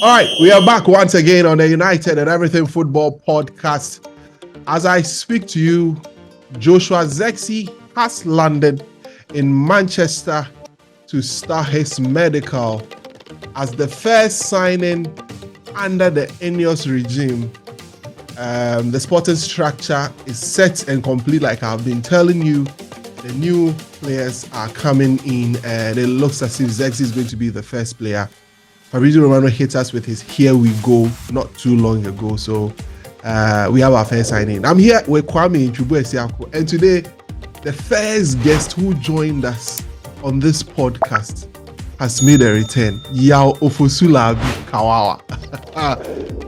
All right, we are back once again on the United and Everything Football podcast. As I speak to you, Joshua Zirkzee has landed in Manchester to start his medical as the first signing under the Ineos regime. The sporting structure is set and complete, like I've been telling you. The new players are coming in, and it looks as if Zirkzee is going to be the first player. Fabrizio Romano hit us with his "Here we go" not too long ago, so we have our first signing. I'm here with Kwame Chubu, and today the first guest who joined us on this podcast has made a return. Yao Ofosula Kawawa.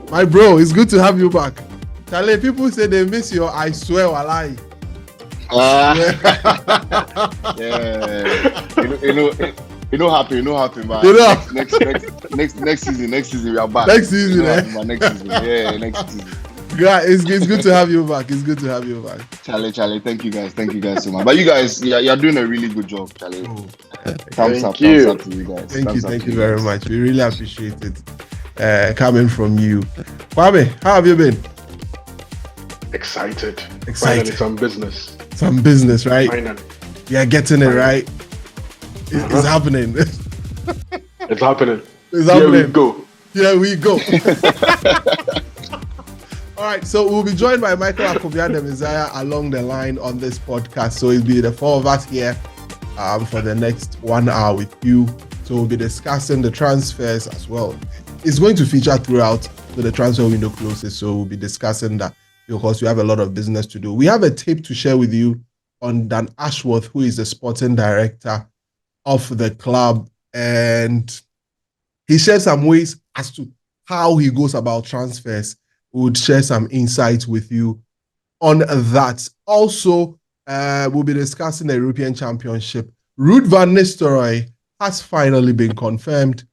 My bro, it's good to have you back. Charlie, people say they miss you. I swear, walai. Yeah. You know happy, man. You know? Next season we are back. Next season, next season. Yeah, next season. Yeah, it's good to have you back. It's good to have you back. Charlie, thank you guys so much. But you guys, you're doing a really good job, Charlie. Thumbs up to you guys. Thank you very much. We really appreciate it coming from you. Kwame, how have you been? Excited. Finally, some business. Some business, right? Finally. Yeah, getting it right. It's happening. It's happening. Here we go. All right, so we'll be joined by Michael Akobia the Messiah along the line on this podcast. So it'll be the four of us here for the next 1 hour with you. So we'll be discussing the transfers as well. It's going to feature throughout so the transfer window closes. So we'll be discussing that because we have a lot of business to do. We have a tape to share with you on Dan Ashworth, who is the sporting director of the club. And he shared some ways as to how he goes about transfers. We would share some insights with you on that. Also, we'll be discussing the European Championship. Ruud van Nistelrooy has finally been confirmed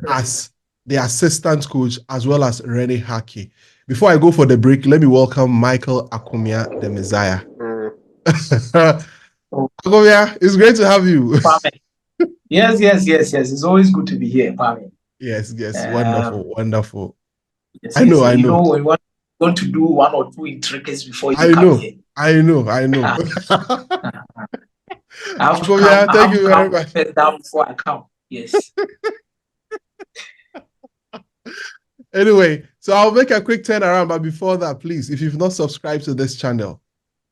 as the assistant coach, as well as Rene Hake. Before I go for the break, let me welcome Michael Akobia the Messiah. Akobia, it's great to have you. Yes. It's always good to be here, Pami. Yes. Wonderful. Yes, I know. You know, we want to do one or two intricacies before you come here. I know. Thank you very much. Down before I come. Yes. Anyway, so I'll make a quick turnaround, but before that, please, if you've not subscribed to this channel,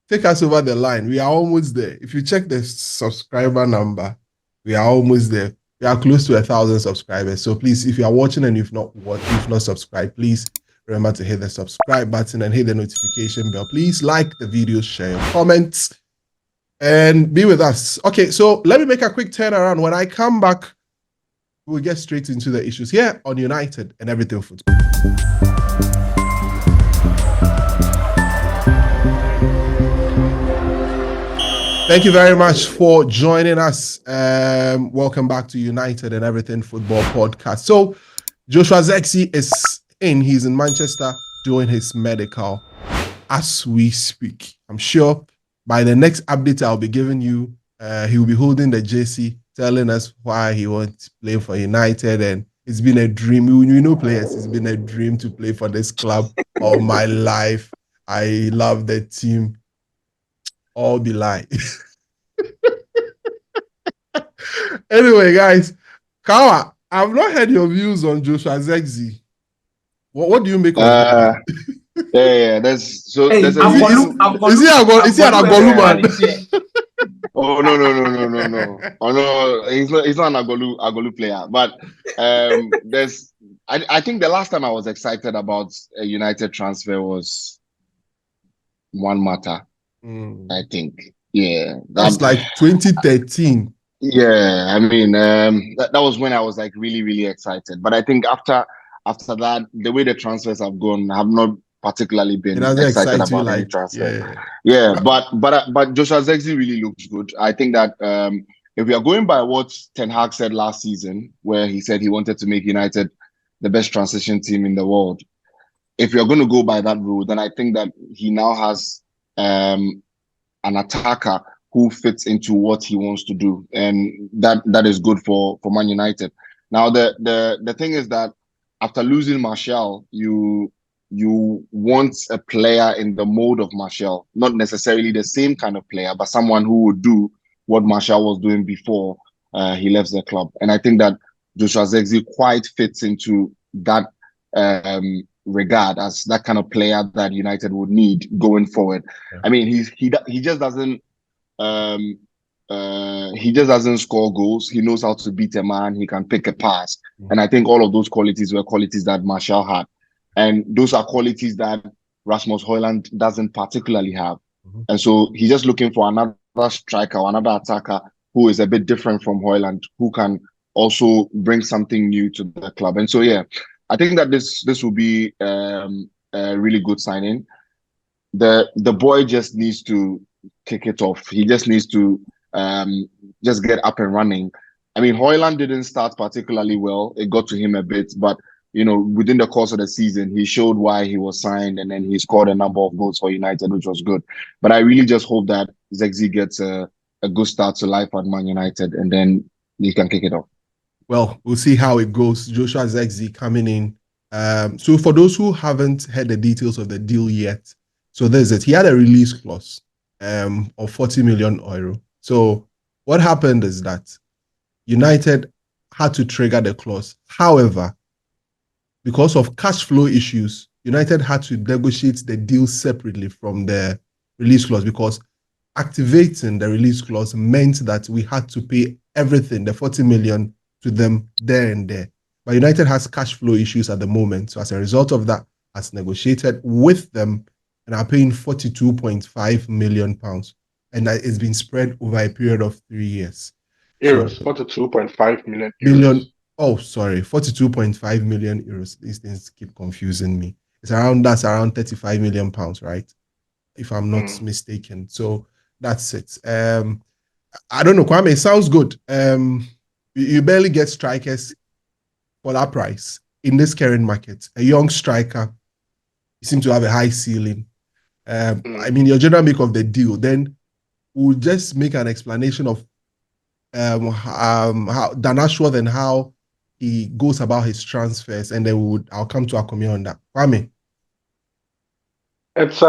take us over the line. We are almost there. If you check the subscriber number, we are almost there. We are close to 1,000 subscribers. So please, if you are watching and you've not subscribed, please remember to hit the subscribe button and hit the notification bell. Please like the video, share your comments, and be with us. Okay, so let me make a quick turnaround. When I come back, we'll get straight into the issues here on United and Everything Football. Thank you very much for joining us. Welcome back to United and Everything Football podcast. So Joshua Zirkzee is in. He's in Manchester doing his medical as we speak. I'm sure by the next update I'll be giving you, he will be holding the jersey, telling us why he wants to play for United. And it's been a dream. We know players. It's been a dream to play for this club all my life. I love the team. All be lie. Anyway, guys, Kawa, I've not heard your views on Joshua Zirkzee. What do you make of it? Yeah. There's a Is he an Agolu man? Oh no. Oh no, he's not an Agolu player. But I think the last time I was excited about a United transfer was one matter. I think, that's like 2013. Yeah, I mean, that was when I was like really, really excited. But I think after that, the way the transfers have gone, I have not particularly been excited about any transfer. Yeah. But Joshua Zirkzee really looks good. I think that if we are going by what Ten Hag said last season, where he said he wanted to make United the best transition team in the world, if you're going to go by that rule, then I think that he now has an attacker who fits into what he wants to do, and that is good for Man United. Now the thing is that after losing Martial, you want a player in the mode of Martial, not necessarily the same kind of player, but someone who would do what Martial was doing before he left the club. And I think that Joshua Zirkzee quite fits into that regard as that kind of player that United would need going forward. Yeah. I mean, he just doesn't score goals. He knows how to beat a man. He can pick a pass. Mm-hmm. And I think all of those qualities were qualities that Martial had. And those are qualities that Rasmus Højlund doesn't particularly have. Mm-hmm. And so he's just looking for another striker or another attacker who is a bit different from Højlund, who can also bring something new to the club. And so, yeah, I think that this will be a really good signing. The boy just needs to kick it off. He just needs to just get up and running. I mean, Højlund didn't start particularly well. It got to him a bit, but within the course of the season, he showed why he was signed, and then he scored a number of goals for United, which was good. But I really just hope that Zirkzee gets a good start to life at Man United, and then he can kick it off. Well, we'll see how it goes. Joshua Zirkzee coming in. So for those who haven't heard the details of the deal yet, so there's it. He had a release clause of 40 million euro. So what happened is that United had to trigger the clause. However, because of cash flow issues, United had to negotiate the deal separately from the release clause, because activating the release clause meant that we had to pay everything, the 40 million, to them there and there. But United has cash flow issues at the moment. So as a result of that, has negotiated with them and are paying £42.5 million. And that has been spread over a period of 3 years. Euros, 42.5 million euros. Oh, sorry, 42.5 million euros. These things keep confusing me. It's around 35 million pounds, right? If I'm not mistaken. So that's it. I don't know, Kwame, it sounds good. You barely get strikers for that price in this current market. A young striker, you seem to have a high ceiling. I mean, your general make of the deal, then we'll just make an explanation of how Dan Ashworth and how he goes about his transfers, and then I'll come to Akomi on that. Kwame. It's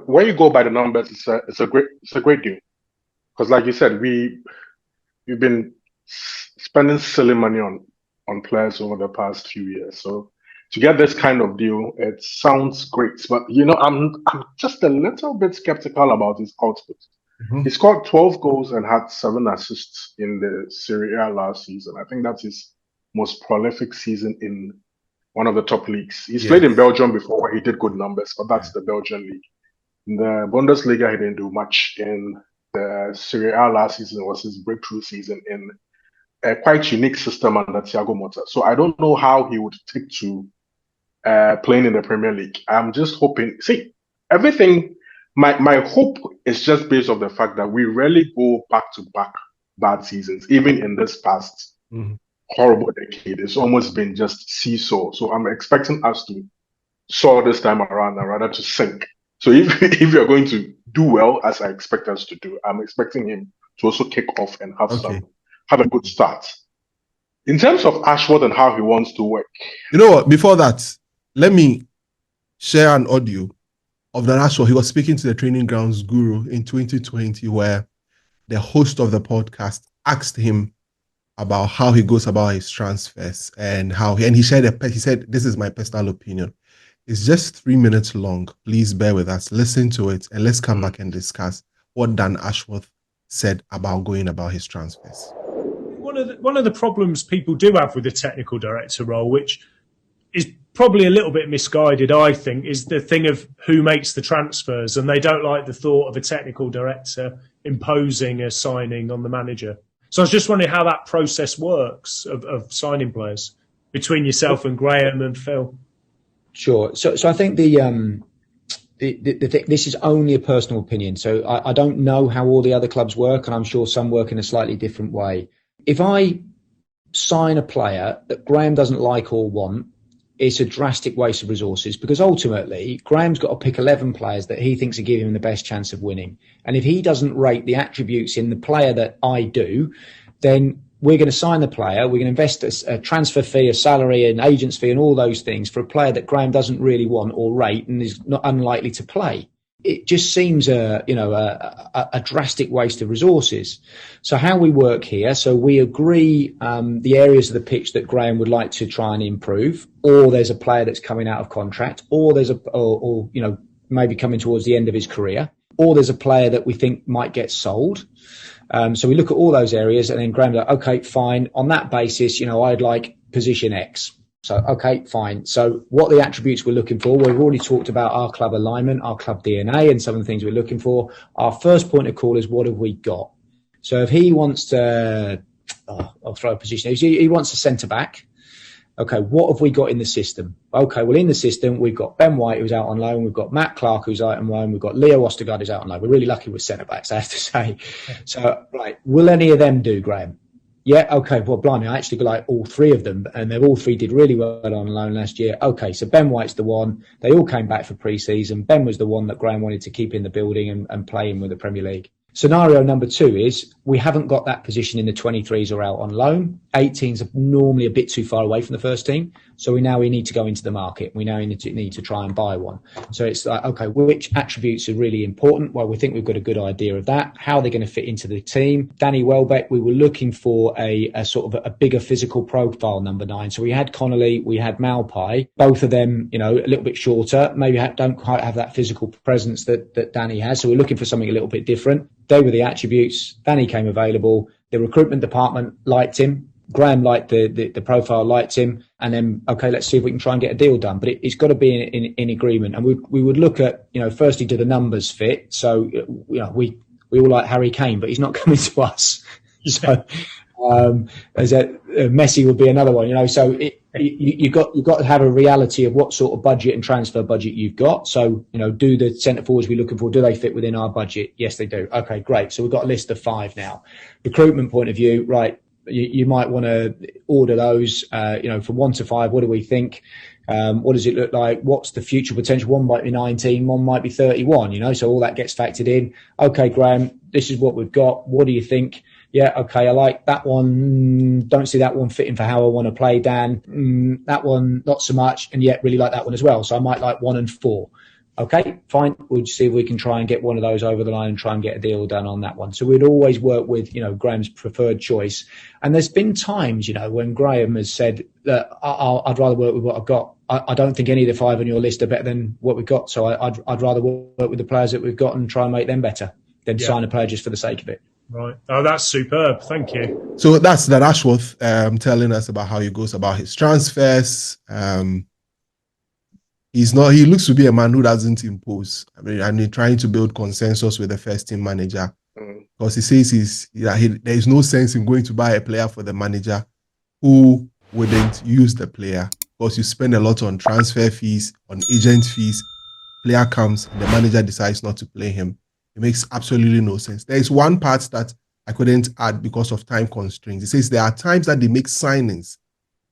when you go by the numbers, it's a great deal, because like you said, we've been spending silly money on players over the past few years. So to get this kind of deal, it sounds great. But I'm just a little bit skeptical about his output. Mm-hmm. He scored 12 goals and had 7 assists in the Serie A last season. I think that's his most prolific season in one of the top leagues. He's played in Belgium before where he did good numbers, but that's the Belgian league. In the Bundesliga, he didn't do much. In the Serie A last season was his breakthrough season in a quite unique system under Thiago Motta. So I don't know how he would take to playing in the Premier League. I'm just hoping. See, everything. My hope is just based on the fact that we rarely go back to back bad seasons, even in this past horrible decade. It's almost been just seesaw. So I'm expecting us to soar this time around and rather to sink. So if you're going to do well, as I expect us to do, I'm expecting him to also kick off and have a good start. In terms of Ashworth and how he wants to work. You know what? Before that, let me share an audio of Dan Ashworth. He was speaking to the Training Grounds Guru in 2020, where the host of the podcast asked him about how he goes about his transfers and he said, this is my personal opinion. It's just 3 minutes long. Please bear with us. Listen to it, and let's come back and discuss what Dan Ashworth said about going about his transfers. One of the problems people do have with the technical director role, which is probably a little bit misguided, I think, is the thing of who makes the transfers, and they don't like the thought of a technical director imposing a signing on the manager. So I was just wondering how that process works of signing players between yourself and Graham and Phil. Sure. So I think this is only a personal opinion. So I don't know how all the other clubs work, and I'm sure some work in a slightly different way. If I sign a player that Graham doesn't like or want, it's a drastic waste of resources, because ultimately Graham's got to pick 11 players that he thinks are giving him the best chance of winning. And if he doesn't rate the attributes in the player that I do, then we're going to sign the player, we're going to invest a transfer fee, a salary, an agent's fee, and all those things for a player that Graham doesn't really want or rate and is not unlikely to play. It just seems a drastic waste of resources. So how we work here, so we agree the areas of the pitch that Graham would like to try and improve, or there's a player that's coming out of contract, or there's maybe coming towards the end of his career, or there's a player that we think might get sold. So we look at all those areas, and then Graham's like, okay, fine. On that basis, I'd like position X. So, okay, fine. So what the attributes we're looking for, we've already talked about our club alignment, our club DNA, and some of the things we're looking for. Our first point of call is, what have we got? So if he wants to, I'll throw a position. He wants a centre-back. Okay, what have we got in the system? Okay, well, in the system, we've got Ben White, who's out on loan. We've got Matt Clark, who's out on loan. We've got Leo Ostergaard, who's out on loan. We're really lucky with centre-backs, I have to say. So, right, will any of them do, Graham? Yeah, okay, well, blimey, I actually like all three of them, and they all three did really well on loan last year. Okay, so Ben White's the one. They all came back for pre-season. Ben was the one that Graham wanted to keep in the building and play him with the Premier League. Scenario number 2 is we haven't got that position in the 23s or out on loan. 18s are normally a bit too far away from the first team. So we need to go into the market. We now need to try and buy one. So it's like, okay, which attributes are really important? Well, we think we've got a good idea of that. How are they going to fit into the team? Danny Welbeck, we were looking for a sort of a bigger physical profile, number 9. So we had Connolly, we had Malpai, both of them, a little bit shorter, maybe don't quite have that physical presence that Danny has. So we're looking for something a little bit different. They were the attributes. Danny came available. The recruitment department liked him. Graham liked the profile, liked him. And then, okay, let's see if we can try and get a deal done. But it's got to be in agreement. And we would look at, firstly, do the numbers fit? So, we all like Harry Kane, but he's not coming to us. So, Messi would be another one, So you've got to have a reality of what sort of budget and transfer budget you've got. So, do the centre forwards we're looking for, do they fit within our budget? Yes, they do. Okay, great. So we've got a list of 5 now. Recruitment point of view, right? You might want to order those, from 1 to 5. What do we think? What does it look like? What's the future potential? One might be 19, one might be 31, so all that gets factored in. Okay, Graham, this is what we've got. What do you think? Yeah, okay, I like that one. Don't see that one fitting for how I want to play, Dan. That one, not so much, and yet really like that one as well. So I might like 1 and 4. Okay, fine. We'll see if we can try and get one of those over the line and try and get a deal done on that one. So we'd always work with, Graham's preferred choice. And there's been times, when Graham has said that I'd rather work with what I've got. I don't think any of the 5 on your list are better than what we've got. So I'd rather work with the players that we've got and try and make them better than sign a player just for the sake of it. Right. Oh, that's superb. Thank you. So that's Dan Ashworth telling us about how he goes about his transfers. He looks to be a man who doesn't impose. And he's trying to build consensus with the first team manager. Because he says there is no sense in going to buy a player for the manager who wouldn't use the player. Because you spend a lot on transfer fees, on agent fees. Player comes and the manager decides not to play him. It makes absolutely no sense. There is one part that I couldn't add because of time constraints. It says there are times that they make signings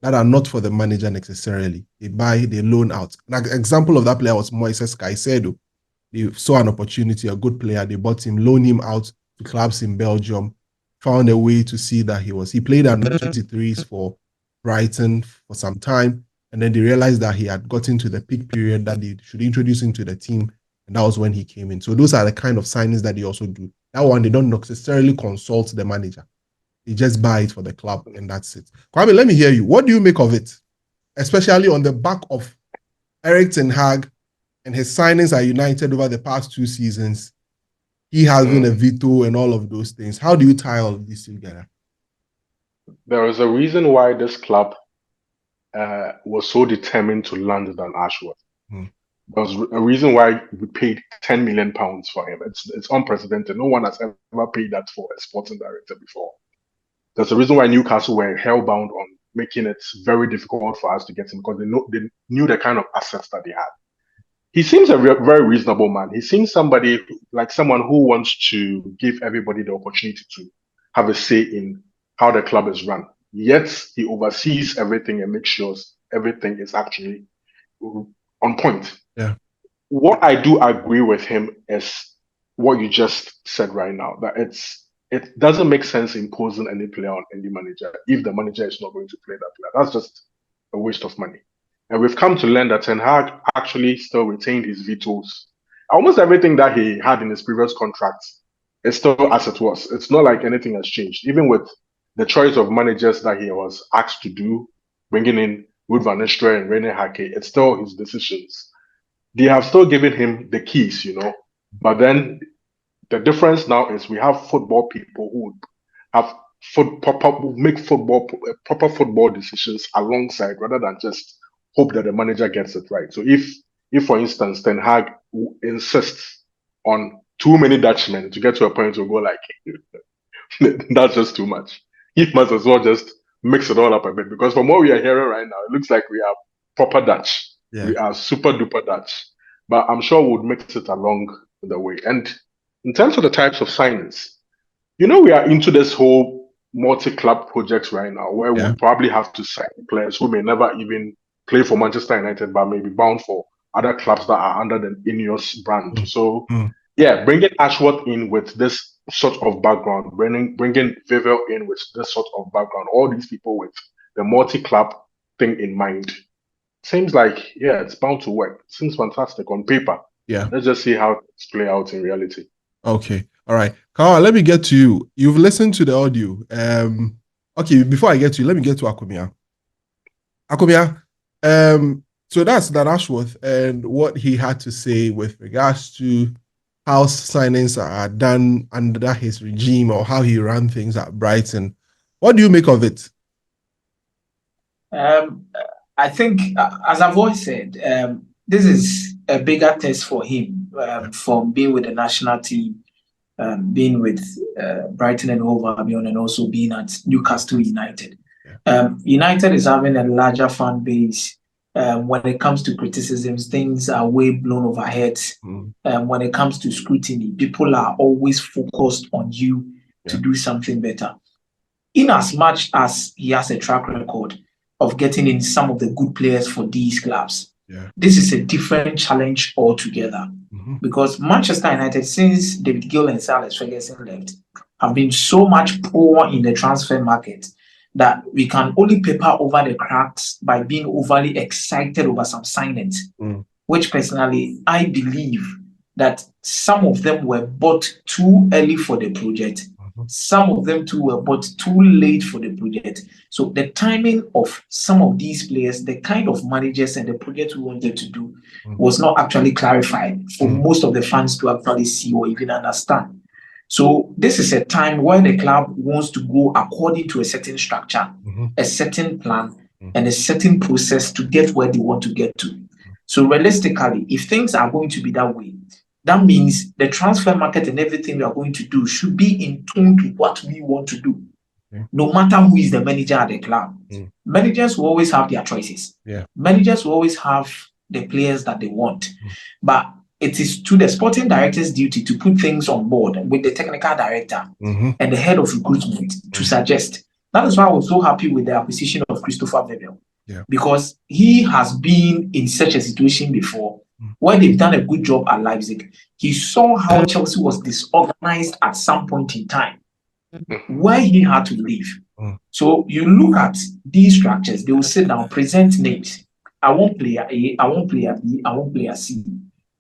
that are not for the manager necessarily. They loan out. An example of that player was Moises Caicedo. They saw an opportunity, a good player. They bought him, loaned him out to clubs in Belgium, found a way to see that he played under 23s for Brighton for some time. And then they realized that he had gotten to the peak period that they should introduce him to the team. And that was when he came in. So those are the kind of signings that they also do. That one, they don't necessarily consult the manager. They just buy it for the club, and that's it. Kobbie, let me hear you. What do you make of it? Especially on the back of Erik ten Hag and his signings at United over the past 2 seasons. He has been a veto and all of those things. How do you tie all of this together? There is a reason why this club was so determined to land Dan Ashworth. There's a reason why we paid £10 million for him. It's unprecedented. No one has ever paid that for a sporting director before. There's a reason why Newcastle were hellbound on making it very difficult for us to get him because they knew the kind of assets that they had. He seems a very reasonable man. He seems someone who wants to give everybody the opportunity to have a say in how the club is run. Yet he oversees everything and makes sure everything is actually on point. Yeah. What I do agree with him is what you just said right now, that it's it doesn't make sense imposing any player on any manager if the manager is not going to play that player. That's just a waste of money. And we've come to learn that Ten Hag actually still retained his vetoes. Almost everything that he had in his previous contracts is still as it was. It's not like anything has changed. Even with the choice of managers that he was asked to do, bringing in Ruud van Nistelrooy and Rene Hake, it's still his decisions. They have still given him the keys, But then the difference now is we have football people who have make proper football decisions alongside, rather than just hope that the manager gets it right. So if for instance Ten Hag insists on too many Dutchmen to get to a point to go like that's just too much. He must as well just mix it all up a bit, because from what we are hearing right now, it looks like we are proper Dutch. Yeah. We are super duper Dutch. But I'm sure we'll mix it along the way. And in terms of the types of signings, we are into this whole multi-club project right now, where we probably have to sign players who may never even play for Manchester United, but may be bound for other clubs that are under the Ineos brand. So, bringing Ashworth in with this sort of background, bringing Vivel in with this sort of background, all these people with the multi-club thing in mind, seems like, it's bound to work. Seems fantastic on paper. Yeah. Let's just see how it's play out in reality. Okay. All right. Carl, let me get to you. You've listened to the audio. Okay, before I get to you, let me get to Akomia. Akomia, so that's Dan Ashworth and what he had to say with regards to how signings are done under his regime, or how he ran things at Brighton. What do you make of it? I think, as I've always said, this is a bigger test for him from being with the national team, being with Brighton and Hove Albion, and also being at Newcastle United. United is having a larger fan base. When it comes to criticisms, things are way blown over heads. When it comes to scrutiny, people are always focused on you to do something better. In as much as he has a track record of getting in some of the good players for these clubs, this is a different challenge altogether. Because Manchester United, since David Gill and Sir Alex Ferguson left, have been so much poor in the transfer market that we can only paper over the cracks by being overly excited over some signings, which personally, I believe that some of them were bought too early for the project. Some of them too were bought too late for the project. So the timing of some of these players, the kind of managers and the project we wanted to do was not actually clarified for most of the fans to actually see or even understand. So this is a time where the club wants to go according to a certain structure, a certain plan, and a certain process to get where they want to get to. So realistically, if things are going to be that way, that means the transfer market and everything we are going to do should be in tune to what we want to do. No matter who is the manager at the club. Managers will always have their choices. Managers will always have the players that they want. But it is to the sporting director's duty to put things on board with the technical director and the head of recruitment to suggest. That is why I was so happy with the acquisition of Christopher Vivel. Because he has been in such a situation before where they've done a good job at Leipzig. He saw how Chelsea was disorganized at some point in time where he had to leave. So you look at these structures, they will sit down, present names. I want player A, I want player B, I want player C.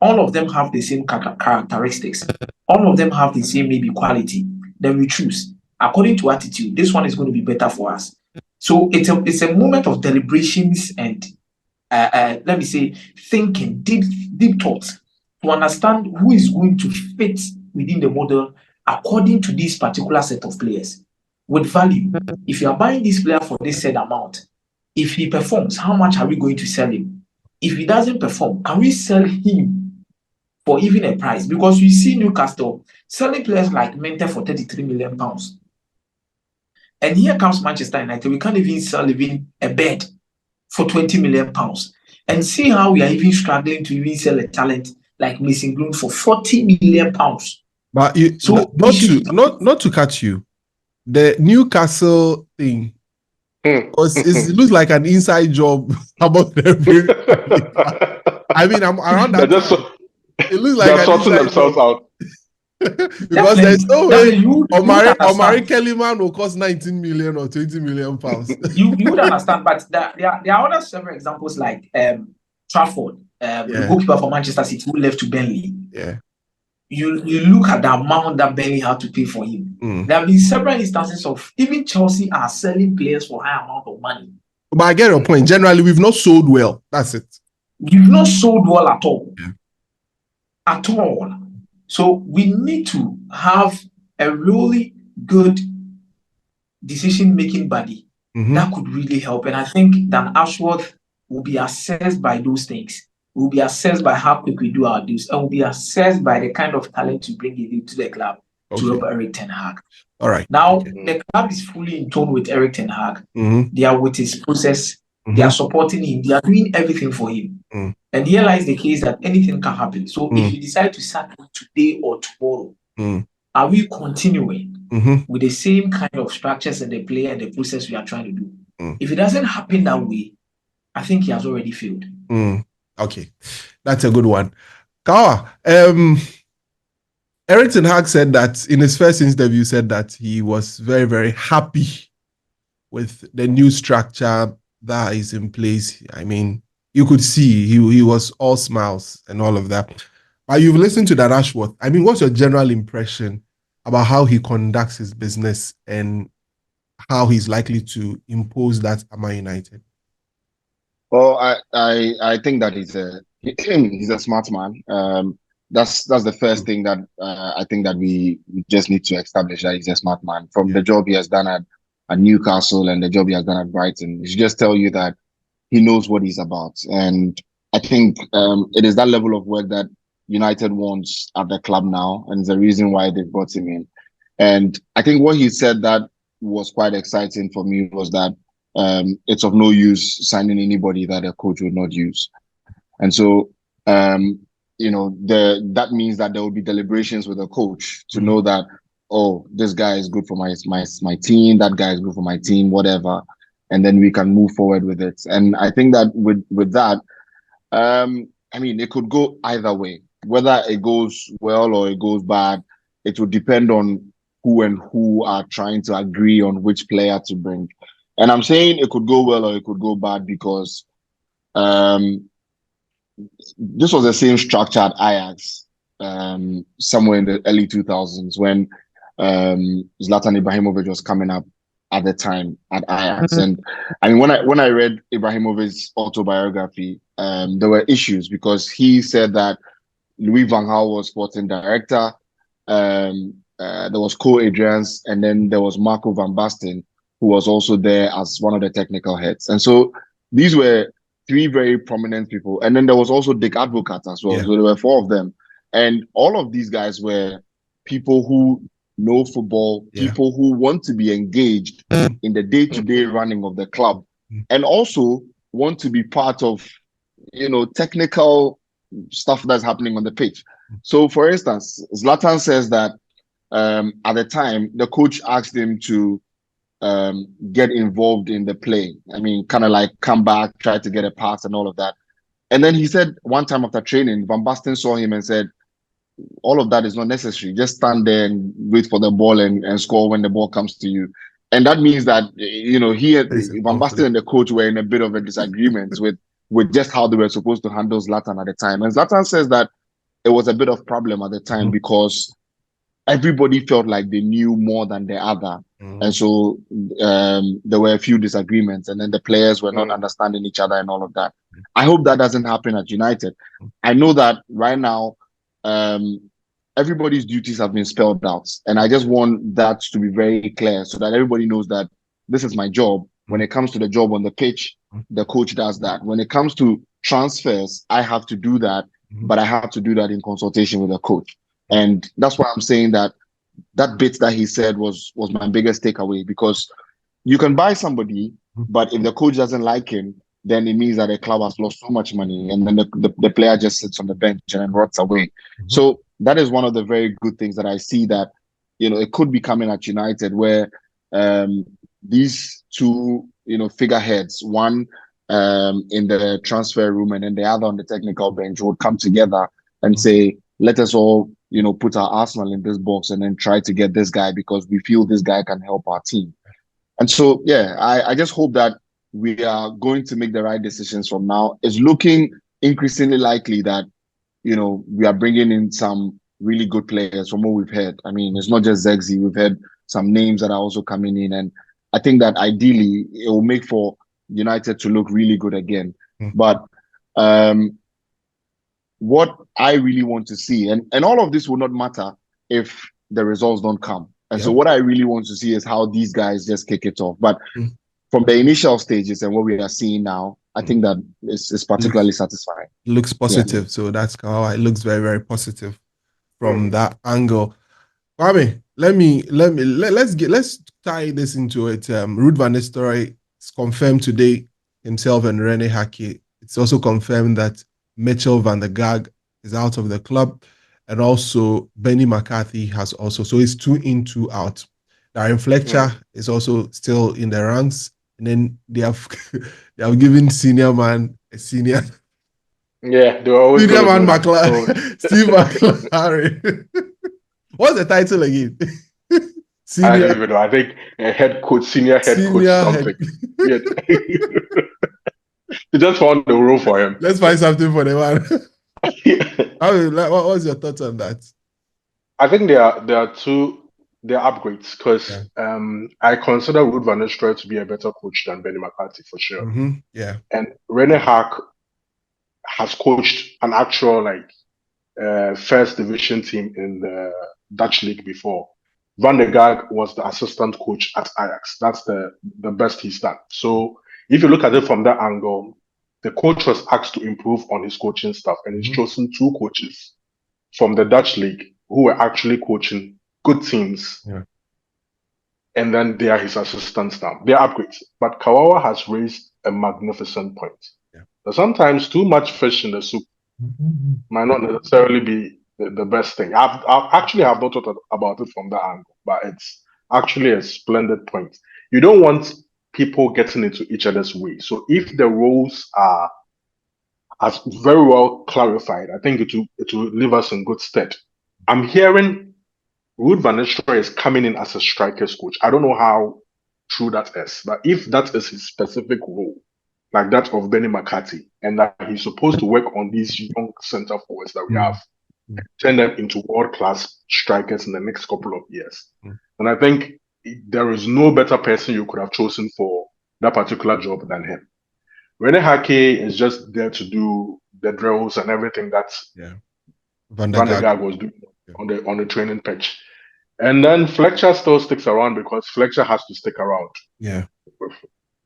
All of them have the same characteristics. All of them have the same maybe quality. Then we choose. According to attitude, this one is going to be better for us. So it's a moment of deliberations and let me say thinking, deep thoughts to understand who is going to fit within the model according to this particular set of players with value. If you are buying this player for this said amount, if he performs, how much are we going to sell him? If he doesn't perform, can we sell him for even a price? Because you see Newcastle selling players like Mente for £33 million. And here comes Manchester United. We can't even sell even a bed for £20 million. And see how we are even struggling to even sell a talent like Mason Green for £40 million. But not to catch you, the Newcastle thing, it looks like an inside job about every. I mean, I'm around that. It looks like they're sorting themselves out. Because there's no way Omari Kellyman will cost 19 million or 20 million pounds. you would understand, but there are other several examples like Trafford, the goalkeeper for Manchester City who left to Burnley. Yeah. You look at the amount that Burnley had to pay for him. There have been several instances of even Chelsea are selling players for high amount of money. But I get your point. Generally, we've not sold well. That's it. We've not sold well at all. Yeah. At all. So we need to have a really good decision-making body that could really help. And I think Dan Ashworth will be assessed by those things. Will be assessed by how quick we do our deals, and will be assessed by the kind of talent we bring into the club to help Erik ten Hag. All right. Now, the club is fully in tune with Erik ten Hag. They are with his process. They are supporting him. They are doing everything for him. And here lies the case that anything can happen. So if you decide to sack him today or tomorrow, are we continuing with the same kind of structures and the play and the process we are trying to do? If it doesn't happen that way, I think he has already failed. Okay, that's a good one. Kawa, Erik ten Hag said that in his first interview, said that he was very, very happy with the new structure that is in place. I mean, you could see he was all smiles and all of that. But you've listened to Dan Ashworth. I mean, what's your general impression about how he conducts his business and how he's likely to impose that at Man United? Well, I think that he's a smart man. That's the first thing that I think that we just need to establish, that he's a smart man. From the job he has done at Newcastle and the job he has done at Brighton, he should just tell you that he knows what he's about. And I think it is that level of work that United wants at the club now, and it's the reason why they brought him in. And I think what he said that was quite exciting for me was that it's of no use signing anybody that a coach would not use. And so, that means that there will be deliberations with a coach to know that, oh, this guy is good for my team, that guy is good for my team, whatever. And then we can move forward with it. And I think that with that, it could go either way. Whether it goes well or it goes bad, it would depend on who are trying to agree on which player to bring. And I'm saying it could go well or it could go bad because this was the same structure at Ajax somewhere in the early 2000s when Zlatan Ibrahimovic was coming up at the time at Ajax. And I mean, when I read Ibrahimovic's autobiography, there were issues because he said that Louis van Gaal was sporting director, there was Cole Adriaans, and then there was Marco van Basten, who was also there as one of the technical heads. And so these were three very prominent people. And then there was also Dick Advocaat as well. Yeah. So there were four of them. And all of these guys were people who know football, people who want to be engaged in the day-to-day running of the club, and also want to be part of, technical stuff that's happening on the pitch. So, for instance, Zlatan says that at the time, the coach asked him to get involved in the play. I mean, kind of like come back, try to get a pass and all of that. And then he said one time after training, Van Basten saw him and said, all of that is not necessary. Just stand there and wait for the ball and score when the ball comes to you. And that means that, Van Basten and the coach were in a bit of a disagreement with just how they were supposed to handle Zlatan at the time. And Zlatan says that it was a bit of a problem at the time because everybody felt like they knew more than the other. And so there were a few disagreements, and then the players were not understanding each other and all of that. I hope that doesn't happen at United. I know that right now, everybody's duties have been spelled out, and I just want that to be very clear so that everybody knows that this is my job. When it comes to the job on the pitch, the coach does that. When it comes to transfers, I have to do that, but I have to do that in consultation with the coach. And that's why I'm saying that bit that he said was my biggest takeaway, because you can buy somebody, but if the coach doesn't like him, then it means that the club has lost so much money, and then the player just sits on the bench and rots away. So that is one of the very good things that I see, that it could be coming at United, where these two figureheads, one in the transfer room and then the other on the technical bench, would come together and say, let us all put our Arsenal in this box and then try to get this guy because we feel this guy can help our team. And so, yeah, I just hope that we are going to make the right decisions from now. It's looking increasingly likely that, we are bringing in some really good players from what we've heard. I mean, it's not just Zirkzee. We've heard some names that are also coming in. And I think that ideally it will make for United to look really good again. But what I really want to see, and all of this will not matter if the results don't come. And so what I really want to see is how these guys just kick it off. But from the initial stages and what we are seeing now, I think that it's particularly satisfying. Looks positive. Yeah. So that's how it looks very, very positive from that angle. Kobbie, let's tie this into it. Ruud van Nistelrooy is confirmed today himself and Rene Hake. It's also confirmed that Mitchell van der Gaag is out of the club, and also Benny McCarthy has also. So it's 2 in, 2 out. Darren Fletcher is also still in the ranks, and then they have given senior man a senior. Yeah, they were always senior man McLaren, Steve McLaren. What's the title again? Senior, I don't even know. I think head coach, senior head coach, something. Yeah. They just found the role for him. Let's find something for the man. What's your thoughts on that? I think there are upgrades because I consider Ruud van Nistelrooy to be a better coach than Benny McCarthy for sure. Yeah. And Rene Hake has coached an actual first division team in the Dutch league before. Van der Gaag was the assistant coach at Ajax. That's the best he's done. So if you look at it from that angle, the coach was asked to improve on his coaching staff, and he's chosen 2 coaches from the Dutch league who were actually coaching good teams. Yeah. And then they are his assistants now. They're upgrades. But Kawawa has raised a magnificent point. Yeah. So sometimes too much fish in the soup might not necessarily be the best thing. I've actually have not thought about it from that angle, but it's actually a splendid point. You don't want people getting into each other's way. So if the roles are as very well clarified, I think it will leave us in good stead. I'm hearing Ruud van Nistelrooy is coming in as a strikers coach. I don't know how true that is, but if that is his specific role, like that of Benny McCarthy, and that he's supposed to work on these young centre forwards that we have, turn them into world-class strikers in the next couple of years. And I think there is no better person you could have chosen for that particular job than him. Rene Hake is just there to do the drills and everything that Van der Gaag was doing on the training pitch. And then Fletcher still sticks around because Fletcher has to stick around. Yeah.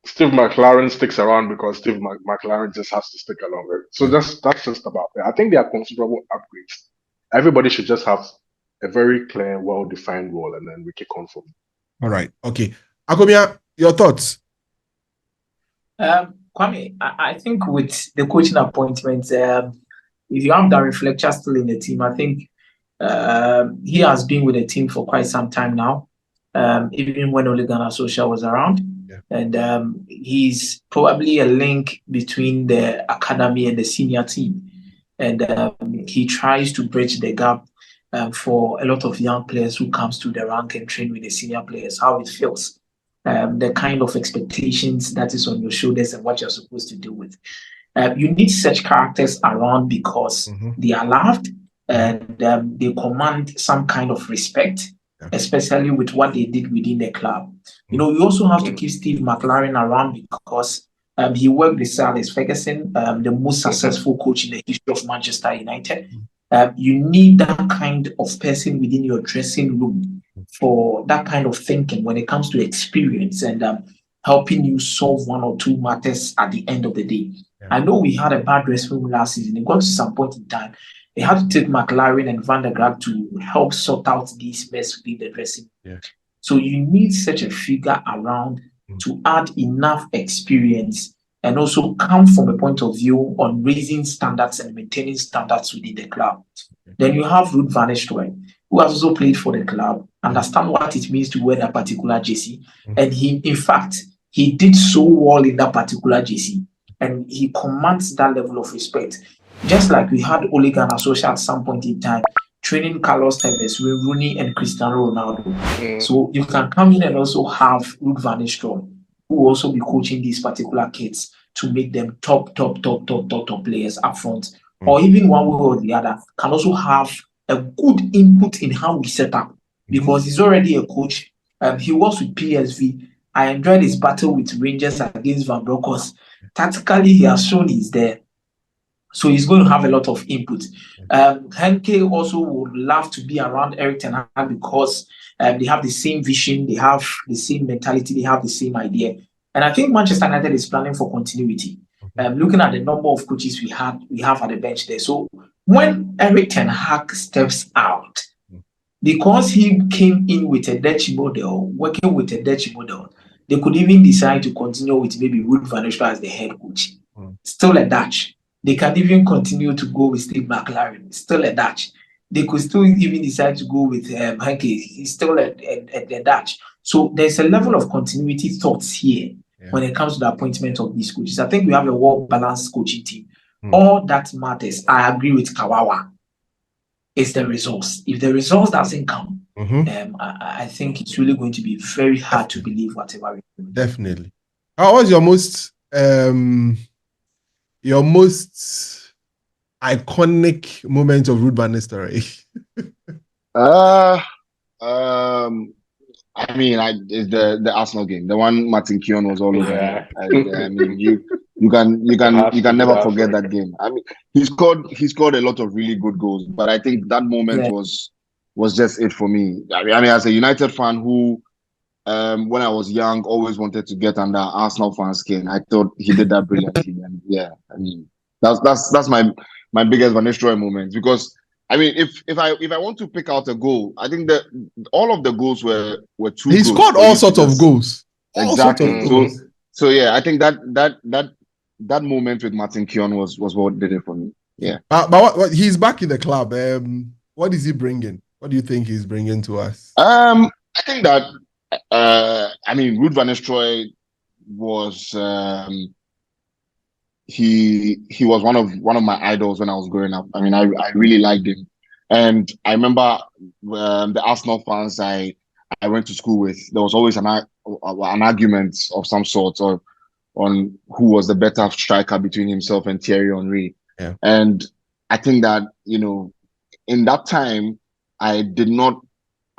Steve McLaren sticks around because Steve McLaren just has to stick along with it. So that's just about it. I think they are considerable upgrades. Everybody should just have a very clear, well-defined role, and then we kick on from. All right. Okay. Akobia, your thoughts? Kwame, I think with the coaching appointments, if you have Darren Fletcher still in the team, I think he has been with the team for quite some time now, even when Ole Gunnar Solskjaer was around. Yeah. And he's probably a link between the academy and the senior team. And he tries to bridge the gap for a lot of young players who comes to the rank and train with the senior players, how it feels, the kind of expectations that is on your shoulders and what you're supposed to deal with. You need such characters around because they are loved and they command some kind of respect, especially with what they did within the club. You know, you also have to keep Steve McLaren around because he worked with Sir Alex Ferguson, the most successful coach in the history of Manchester United. You need that kind of person within your dressing room for that kind of thinking when it comes to experience and helping you solve 1 or 2 matters at the end of the day. I know we had a bad dressing room last season. It got to some point in time. They had to take McLaren and Van der Gaag to help sort out these mess within the dressing room. So you need such a figure around to add enough experience and also come from a point of view on raising standards and maintaining standards within the club. Then you have Ruud van Nistelrooy, who has also played for the club, understand what it means to wear that particular jersey. And he, in fact, he did so well in that particular jersey. And he commands that level of respect. Just like we had Ole Gunnar Solskjaer at some point in time training Carlos Tevez, Rooney, and Cristiano Ronaldo. So you can come in and also have Ruud van Nistelrooy, who will also be coaching these particular kids to make them top players up front. Or even one way or the other, can also have a good input in how we set up, because he's already a coach. He works with PSV. I enjoyed his battle with Rangers against Van Bronckhorst. Tactically, he has shown he's there. So he's going to have a lot of input. Hake also would love to be around Erik ten Hag because they have the same vision, they have the same mentality, they have the same idea. And I think Manchester United is planning for continuity. Looking at the number of coaches we have at the bench there. So when Erik ten Hag steps out, because he came in with a Dutch model, working with a Dutch model, they could even decide to continue with maybe Ruud van Nistelrooy as the head coach. Still a Dutch. They can even continue to go with Steve McLaren. Still a Dutch. They could still even decide to go with Hake. He's still a Dutch. So there's a level of continuity thoughts here when it comes to the appointment of these coaches. I think we have a well-balanced coaching team. All that matters, I agree with Kawawa, is the results. If the results doesn't come, I think it's really going to be very hard to believe whatever we do. Definitely. What was your most iconic moment of Ruud van Nistelrooy? I mean, it's the Arsenal game, the one Martin Keown was all over. I mean, you can never forget that game. I mean, he scored a lot of really good goals, but I think that moment was just it for me. I mean, as a United fan who, when I was young, always wanted to get under Arsenal fan skin, I thought he did that brilliantly. And yeah, I mean, that's my biggest Van Nistelrooy moment, because I mean, if I want to pick out a goal, I think that all of the goals were too. He scored all sorts of goals. Exactly. So yeah, I think that moment with Martin Keown was what did it for me. Yeah. But what he's back in the club. What is he bringing? What do you think he's bringing to us? I think that I mean, Ruud van Nistelrooy was he was one of my idols when I was growing up. I mean, I really liked him, and I remember the Arsenal fans I went to school with. There was always an argument of some sort on who was the better striker between himself and Thierry Henry. Yeah. And I think that, you know, in that time, I did not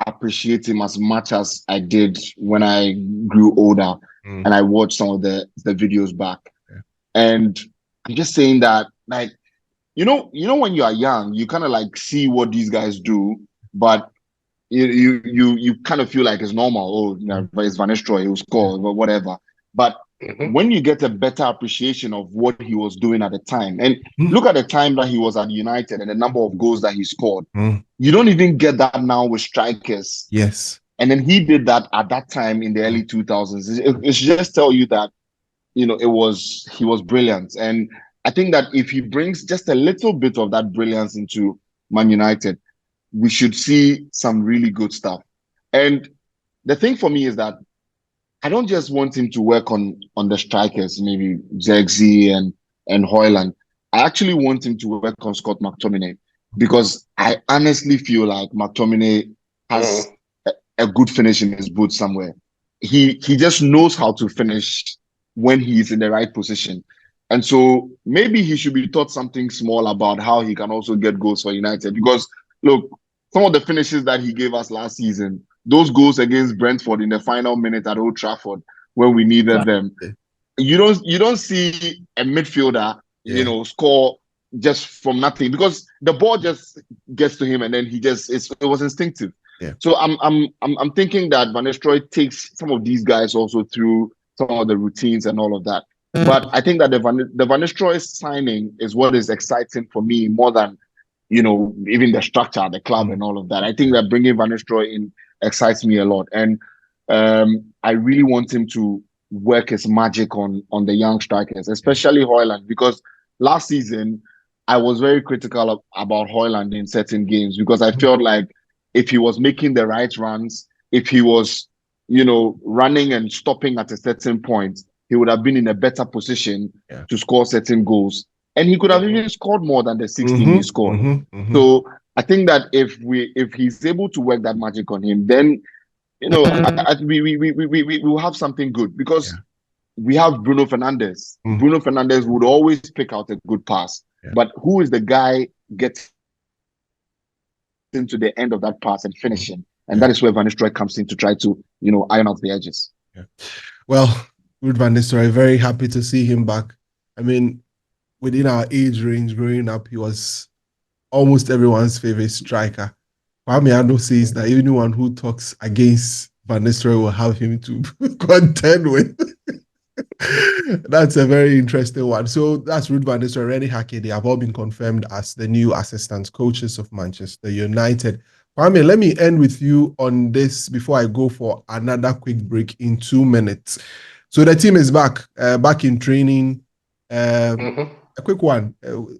appreciate him as much as I did when I grew older and I watched some of the videos back. Yeah. And I'm just saying that, like, you know, when you are young, you kind of like see what these guys do, but you kind of feel like it's normal. Oh, you know, it's Van Nistelrooy, he'll score, or whatever. But when you get a better appreciation of what he was doing at the time, and look at the time that he was at United and the number of goals that he scored, you don't even get that now with strikers. Yes. And then he did that at that time in the early 2000s. It should just tell you that, you know, he was brilliant. And I think that if he brings just a little bit of that brilliance into Man United, we should see some really good stuff. And the thing for me is that I don't just want him to work on the strikers, maybe Zirkzee and Højlund. I actually want him to work on Scott McTominay, because I honestly feel like McTominay has a good finish in his boots somewhere. He just knows how to finish when he's in the right position. And so maybe he should be taught something small about how he can also get goals for United. Because look, some of the finishes that he gave us last season, those goals against Brentford in the final minute at Old Trafford when we needed them, you don't see a midfielder, you know, score just from nothing, because the ball just gets to him and then it was instinctive. Yeah. So I'm thinking that Van Nistelrooy takes some of these guys also through some of the routines and all of that. But I think that the Van Nistelrooy signing is what is exciting for me more than, you know, even the structure, the club and all of that. I think that bringing Van Nistelrooy in excites me a lot. And I really want him to work his magic on the young strikers, especially Højlund, because last season I was very critical about Højlund in certain games, because I felt like if he was making the right runs, if he was, you know, running and stopping at a certain point, he would have been in a better position to score certain goals. And he could have even scored more than the 16 he scored. So I think that if he's able to work that magic on him, then we will have something good, because we have Bruno Fernandes. Bruno Fernandes would always pick out a good pass, but who is the guy getting to the end of that pass and finishing? And that is where Van Nistelrooy comes in to try to iron out the edges. Well, Ruud van Nistelrooy, very happy to see him back. I mean, within our age range growing up, he was almost everyone's favorite striker. Kobbie Mainoo says that anyone who talks against Van Nistelrooy will have him to contend with. That's a very interesting one. So that's Ruud van Nistelrooy, Rene, Hake. They have all been confirmed as the new assistant coaches of Manchester United. Kwame, let me end with you on this before I go for another quick break in 2 minutes. So the team is back in training. A quick one.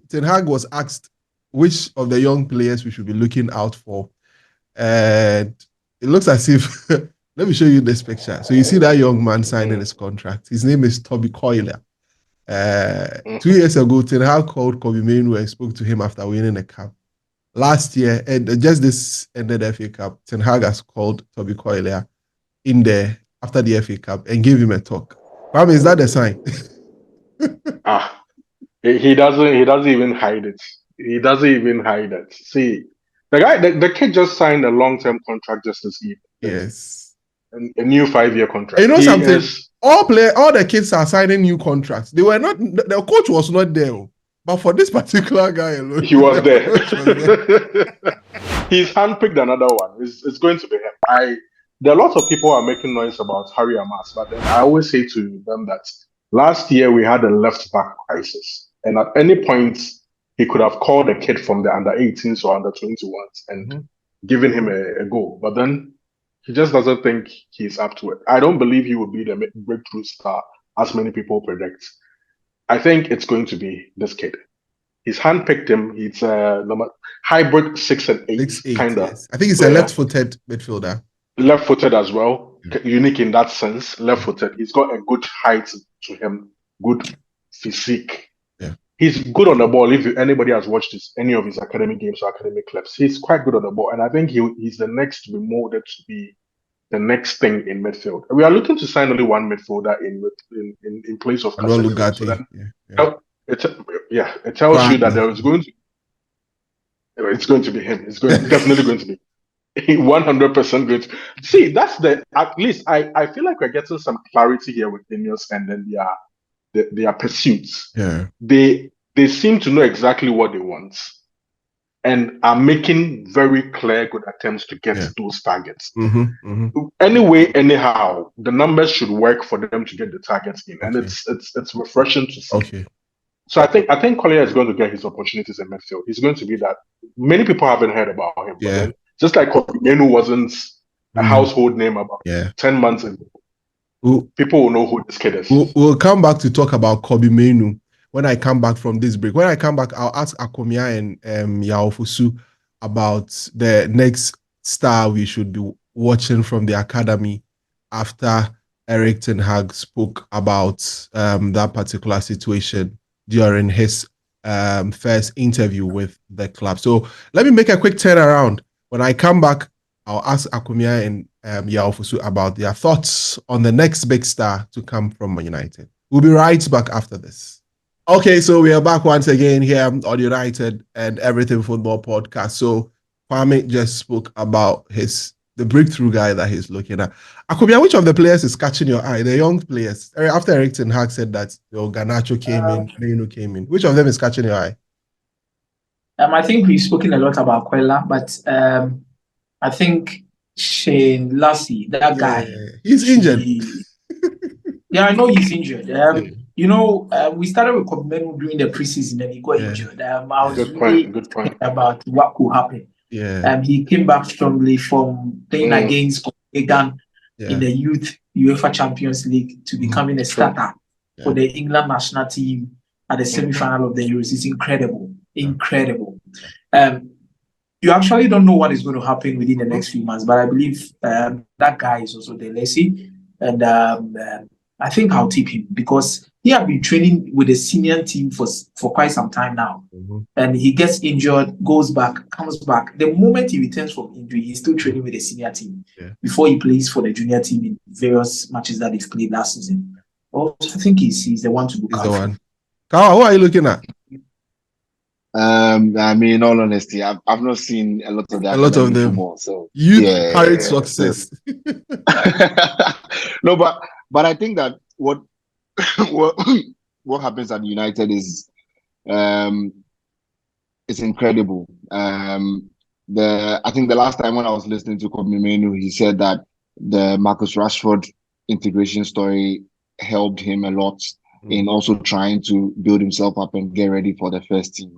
Ten Hag was asked which of the young players we should be looking out for. And it looks as if, let me show you this picture. So you see that young man signing his contract. His name is Toby Coyle. 2 years ago, Ten Hag called Kobbie Mainoo and spoke to him after winning the cup. Last year, and just this ended the FA Cup, Ten Hag has called Toby Coyle in there after the FA Cup and gave him a talk. Kwame, is that the sign? He doesn't even hide it. He doesn't even hide it. See, the kid just signed a long-term contract just this evening. Yes. A new 5-year contract. And you know something? All the kids are signing new contracts. They were not. The coach was not there, but for this particular guy alone, he was there. He's handpicked another one. It's going to be him. There are lots of people who are making noise about Harry Amas, but then I always say to them that last year we had a left back crisis, and at any point he could have called a kid from the under-18s or under-21s and given him a goal, but then he just doesn't think he's up to it. I don't believe he will be the breakthrough star as many people predict. I think it's going to be this kid. He's handpicked him. He's a hybrid 6 and 8 kind of. Yes. I think he's a left-footed midfielder. Left-footed as well, unique in that sense. Left-footed. He's got a good height to him, good physique. Yeah, he's good on the ball. If anybody has watched any of his academy games or academy clips, he's quite good on the ball, and I think he's the next to be molded to be the next thing in midfield. We are looking to sign only one midfielder in place of Casemiro. So it tells you that there is going to. It's going to be him. It's definitely going to be 100% good. See, that's at least I feel like we're getting some clarity here with Ineos and then their pursuits. Yeah. They seem to know exactly what they want and are making very clear, good attempts to get those targets. Anyway, anyhow, the numbers should work for them to get the targets in, and it's refreshing to see. Okay. So I think Collier is going to get his opportunities in midfield. He's going to be that. Many people haven't heard about him. Yeah. But then, just like Kobbie Mainoo wasn't a household name about 10 months ago. People will know who this kid is. We'll come back to talk about Kobbie Mainoo when I come back from this break. When I come back, I'll ask Akomia and Yaofusu about the next star we should be watching from the academy after Erik ten Hag spoke about that particular situation during his first interview with the club. So let me make a quick turnaround. When I come back, I'll ask Akomia and Yaofusu about their thoughts on the next big star to come from Man United. We'll be right back after this. Okay, so we are back once again here on United and Everything Football Podcast. So Kwame just spoke about the breakthrough guy that he's looking at. Akomia, which of the players is catching your eye? The young players. After Erik ten Hag said that Garnacho came in, Mainoo came in. Which of them is catching your eye? I think we've spoken a lot about Quella, but I think Shane Lassie, that guy. He's injured. I know he's injured. We started with Kobbie Mainoo during the preseason and he got injured. I was good point about what could happen. Yeah. He came back strongly from playing against Egan in the Youth UEFA Champions League to becoming a starter for the England national team at the semi-final of the Euros. It's incredible. You actually don't know what is going to happen within the next few months, but I believe that guy is also the Lassie, and I think I'll tip him because he had been training with the senior team for quite some time now. And he gets injured, goes back, comes back. The moment he returns from injury, he's still training with the senior team before he plays for the junior team in various matches that he's played last season. Well, I think he's the one to look out for. Kawa, who are you looking at? I mean, in all honesty, I've not seen a lot of that. A lot of them. Football, so carried success. No, but I think that what happens at United is it's incredible. I think the last time when I was listening to Kobbie Mainoo, he said that the Marcus Rashford integration story helped him a lot in also trying to build himself up and get ready for the first team.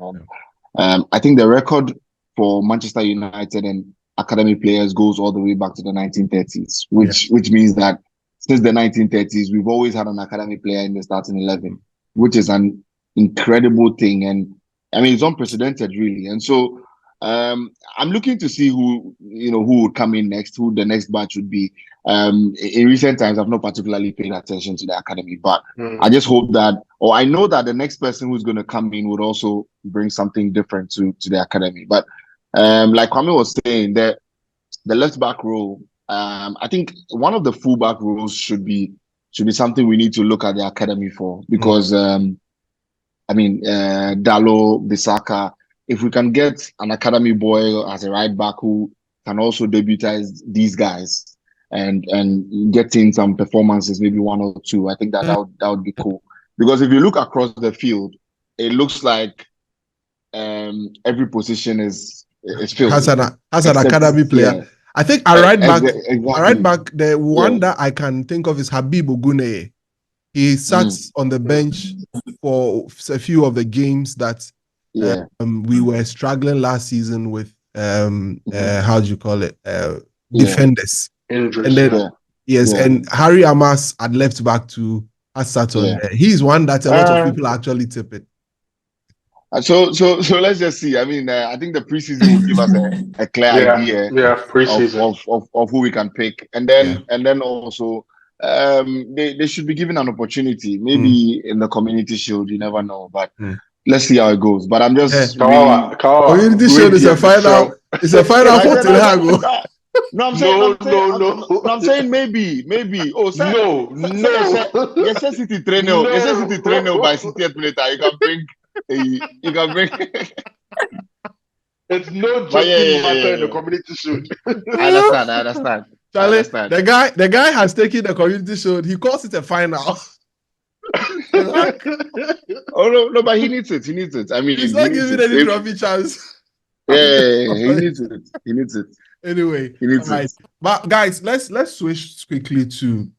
And I think the record for Manchester United and academy players goes all the way back to the 1930s, which means that since the 1930s, we've always had an academy player in the starting 11, which is an incredible thing. And I mean, it's unprecedented, really. And so I'm looking to see who would come in next, who the next batch would be. In recent times, I've not particularly paid attention to the academy, but I just hope that, or I know that the next person who's going to come in would also bring something different to the academy. But like Kwame was saying, the left back role, I think one of the full back roles should be something we need to look at the academy for, because I mean, Dalo, Bissaka, if we can get an academy boy as a right back who can also debutize these guys and get in some performances, maybe one or two, I think that would be cool. Because if you look across the field, it looks like every position is filled. Has an academy player. Yeah. I think a right back, the one that I can think of is Habib Oguneye. He sat on the bench for a few of the games that we were struggling last season with. How do you call it? Defenders. Injuries. And then and Harry Amas at left back too has sat on there. He's one that a lot of people are actually tipping. So let's just see. I mean, I think the preseason will give us a clear idea of who we can pick, and then also they should be given an opportunity, maybe in the Community Shield. You never know, but let's see how it goes. But I'm just Community Shield is a final. It's a final for Tilhago. No, I'm saying maybe. Oh, necessity trainer by City Atlanta. You can bring. It's no joking matter in the Community Shield. I understand. Charlie, the guy has taken the Community Shield. He calls it a final. Oh no, but he needs it. I mean, he's not giving any trophy chance. Yeah, he needs it. Anyway, right. But guys, let's switch quickly to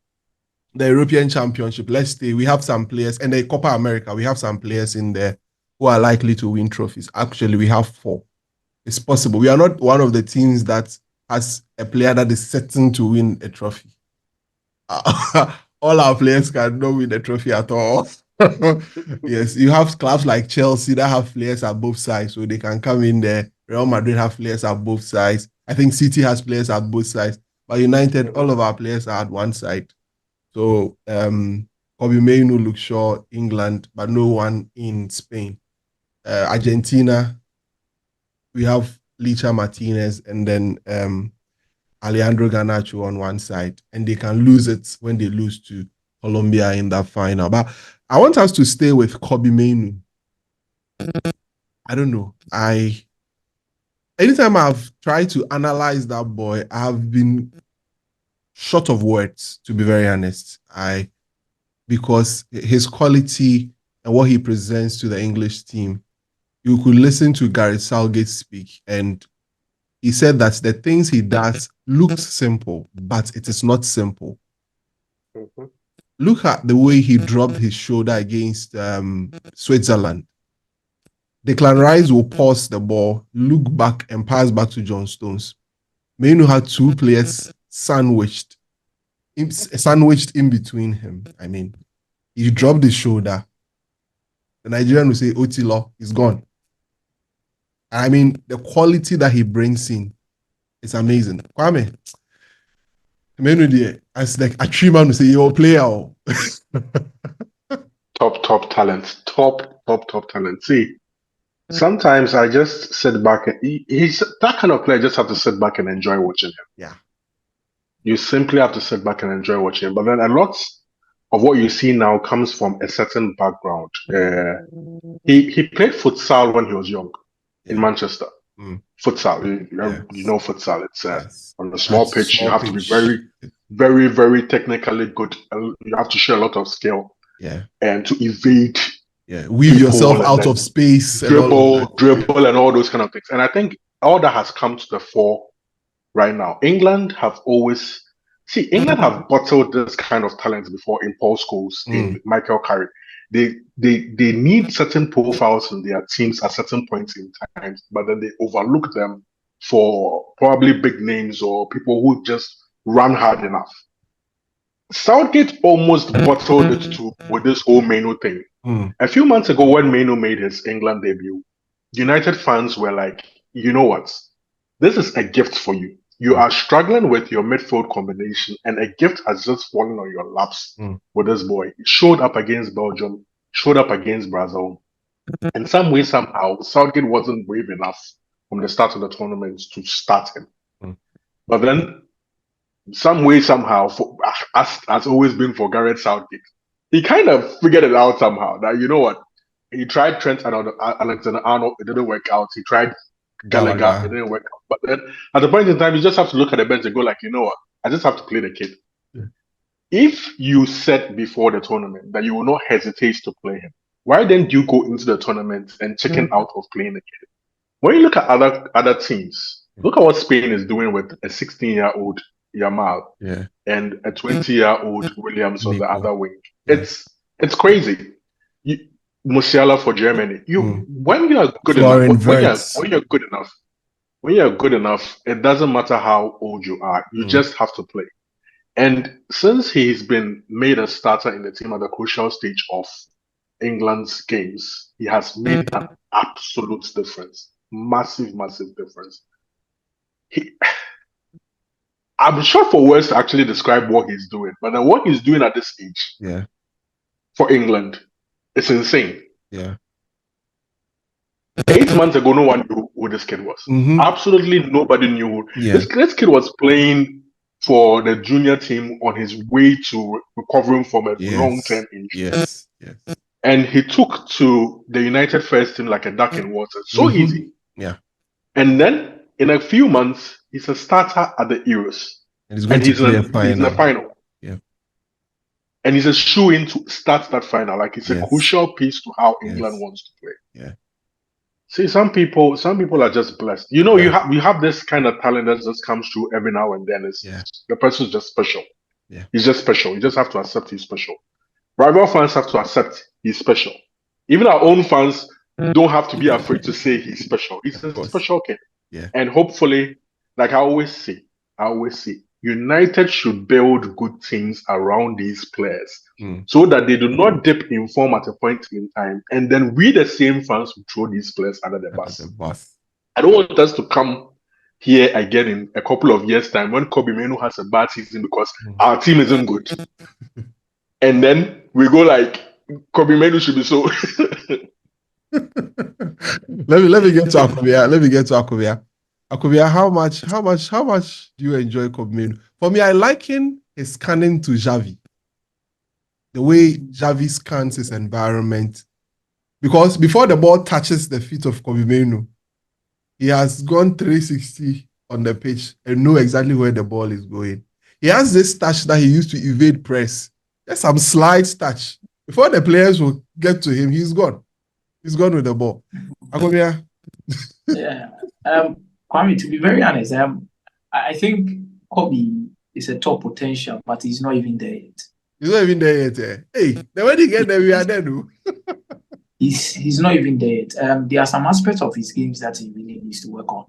the European Championship. Let's stay. We have some players, and the Copa America. We have some players in there who are likely to win trophies. Actually, we have 4. It's possible. We are not one of the teams that has a player that is certain to win a trophy. All our players cannot win a trophy at all. Yes, you have clubs like Chelsea that have players at both sides, so they can come in there. Real Madrid have players at both sides. I think City has players at both sides. But United, all of our players are at one side. So Kobbie Mainoo, Luke Shaw, England, but no one in Spain. Argentina, we have Licha Martinez and then Alejandro Garnacho on one side. And they can lose it when they lose to Colombia in that final. But I want us to stay with Kobbie Mainoo. I don't know. Anytime I've tried to analyze that boy, I have been short of words, to be very honest. Because his quality and what he presents to the English team, you could listen to Gareth Southgate speak, and he said that the things he does looks simple, but it is not simple. Look at the way he dropped his shoulder against Switzerland. Declan Rice will pause the ball, look back, and pass back to John Stones. Mainoo had 2 players sandwiched in between him. I mean, he dropped his shoulder. The Nigerian will say, Otilo is gone. I mean, the quality that he brings in is amazing. Kwame, Mainoo, as like a tree man will say, you're a player. top talent. Top talent. See, sometimes I just sit back and he's that kind of player. Just have to sit back and enjoy watching him. Yeah. You simply have to sit back and enjoy watching him. But then a lot of what you see now comes from a certain background. He played futsal when he was young in Manchester. Futsal, you know futsal. It's on a small pitch. You have to be very, very, very technically good. You have to show a lot of skill. Yeah. And to evade. Yeah. Weave yourself out of space. Dribble and all those kind of things. And I think all that has come to the fore right now. England have have bottled this kind of talent before in Paul Scholes, in Michael Carrick. They need certain profiles in their teams at certain points in time, but then they overlook them for probably big names or people who just run hard enough. Southgate almost bottled it too with this whole Mainoo thing. A few months ago, when Mainoo made his England debut, United fans were like, you know what? This is a gift for you. You are struggling with your midfield combination, and a gift has just fallen on your laps with this boy. He showed up against Belgium, showed up against Brazil. In some way, somehow, Southgate wasn't brave enough from the start of the tournament to start him. But then, some way, somehow, as has always been for Gareth Southgate, he kind of figured it out somehow. That, you know what? He tried Trent Alexander-Arnold, it didn't work out. He tried Gallagher, it didn't work out. But then at the point in time, you just have to look at the bench and go like, you know what? I just have to play the kid. Yeah. If you said before the tournament that you will not hesitate to play him, why then do you go into the tournament and chicken out of playing the kid? When you look at other teams, look at what Spain is doing with a 16-year-old Yamal and a 20-year-old Williams on the other wing. Yeah. It's crazy. Musiala for Germany. When you are good enough, when you're good enough, it doesn't matter how old you are. You just have to play. And since he's been made a starter in the team at the crucial stage of England's games, he has made an absolute difference. Massive difference. I'm short for words to actually describe what he's doing, but then what he's doing at this age for England, it's insane. Yeah. 8 months ago, no one knew who this kid was. Absolutely nobody knew. This kid was playing for the junior team on his way to recovering from a long-term injury. And he took to the United first team like a duck in water. So easy. Yeah. And then in a few months, he's a starter at the Euros. And he's in the final. Yeah. And he's a shoe-in to start that final. Like it's a crucial piece to how England wants to play. Yeah. See, some people are just blessed. You know, you have this kind of talent that just comes through every now and then. The person's just special. Yeah. He's just special. You just have to accept he's special. Rival fans have to accept he's special. Even our own fans don't have to be afraid to say he's special. He's a special kid. Yeah. And hopefully, like I always say, United should build good teams around these players so that they do not dip in form at a point in time. And then we, the same fans, will throw these players under the bus. I don't want us to come here again in a couple of years' time when Kobbie Mainoo has a bad season because our team isn't good. And then we go like, Kobbie Mainoo should be so. Let me get to Akubia. Akubia, how much do you enjoy Kobbie Mainoo? For me, I liken his scanning to Xavi. The way Xavi scans his environment. Because before the ball touches the feet of Kobbie Mainoo, he has gone 360 on the pitch and know exactly where the ball is going. He has this touch that he used to evade press. There's some slight touch. Before the players will get to him, he's gone. He's gone with the ball. Akubia. Yeah. Kwame, to be very honest, I think Kobbie is a top potential, but he's not even there yet. He's not even there yet. Hey, then when he get there, we are there, no? He's not even there yet. There are some aspects of his games that he really needs to work on.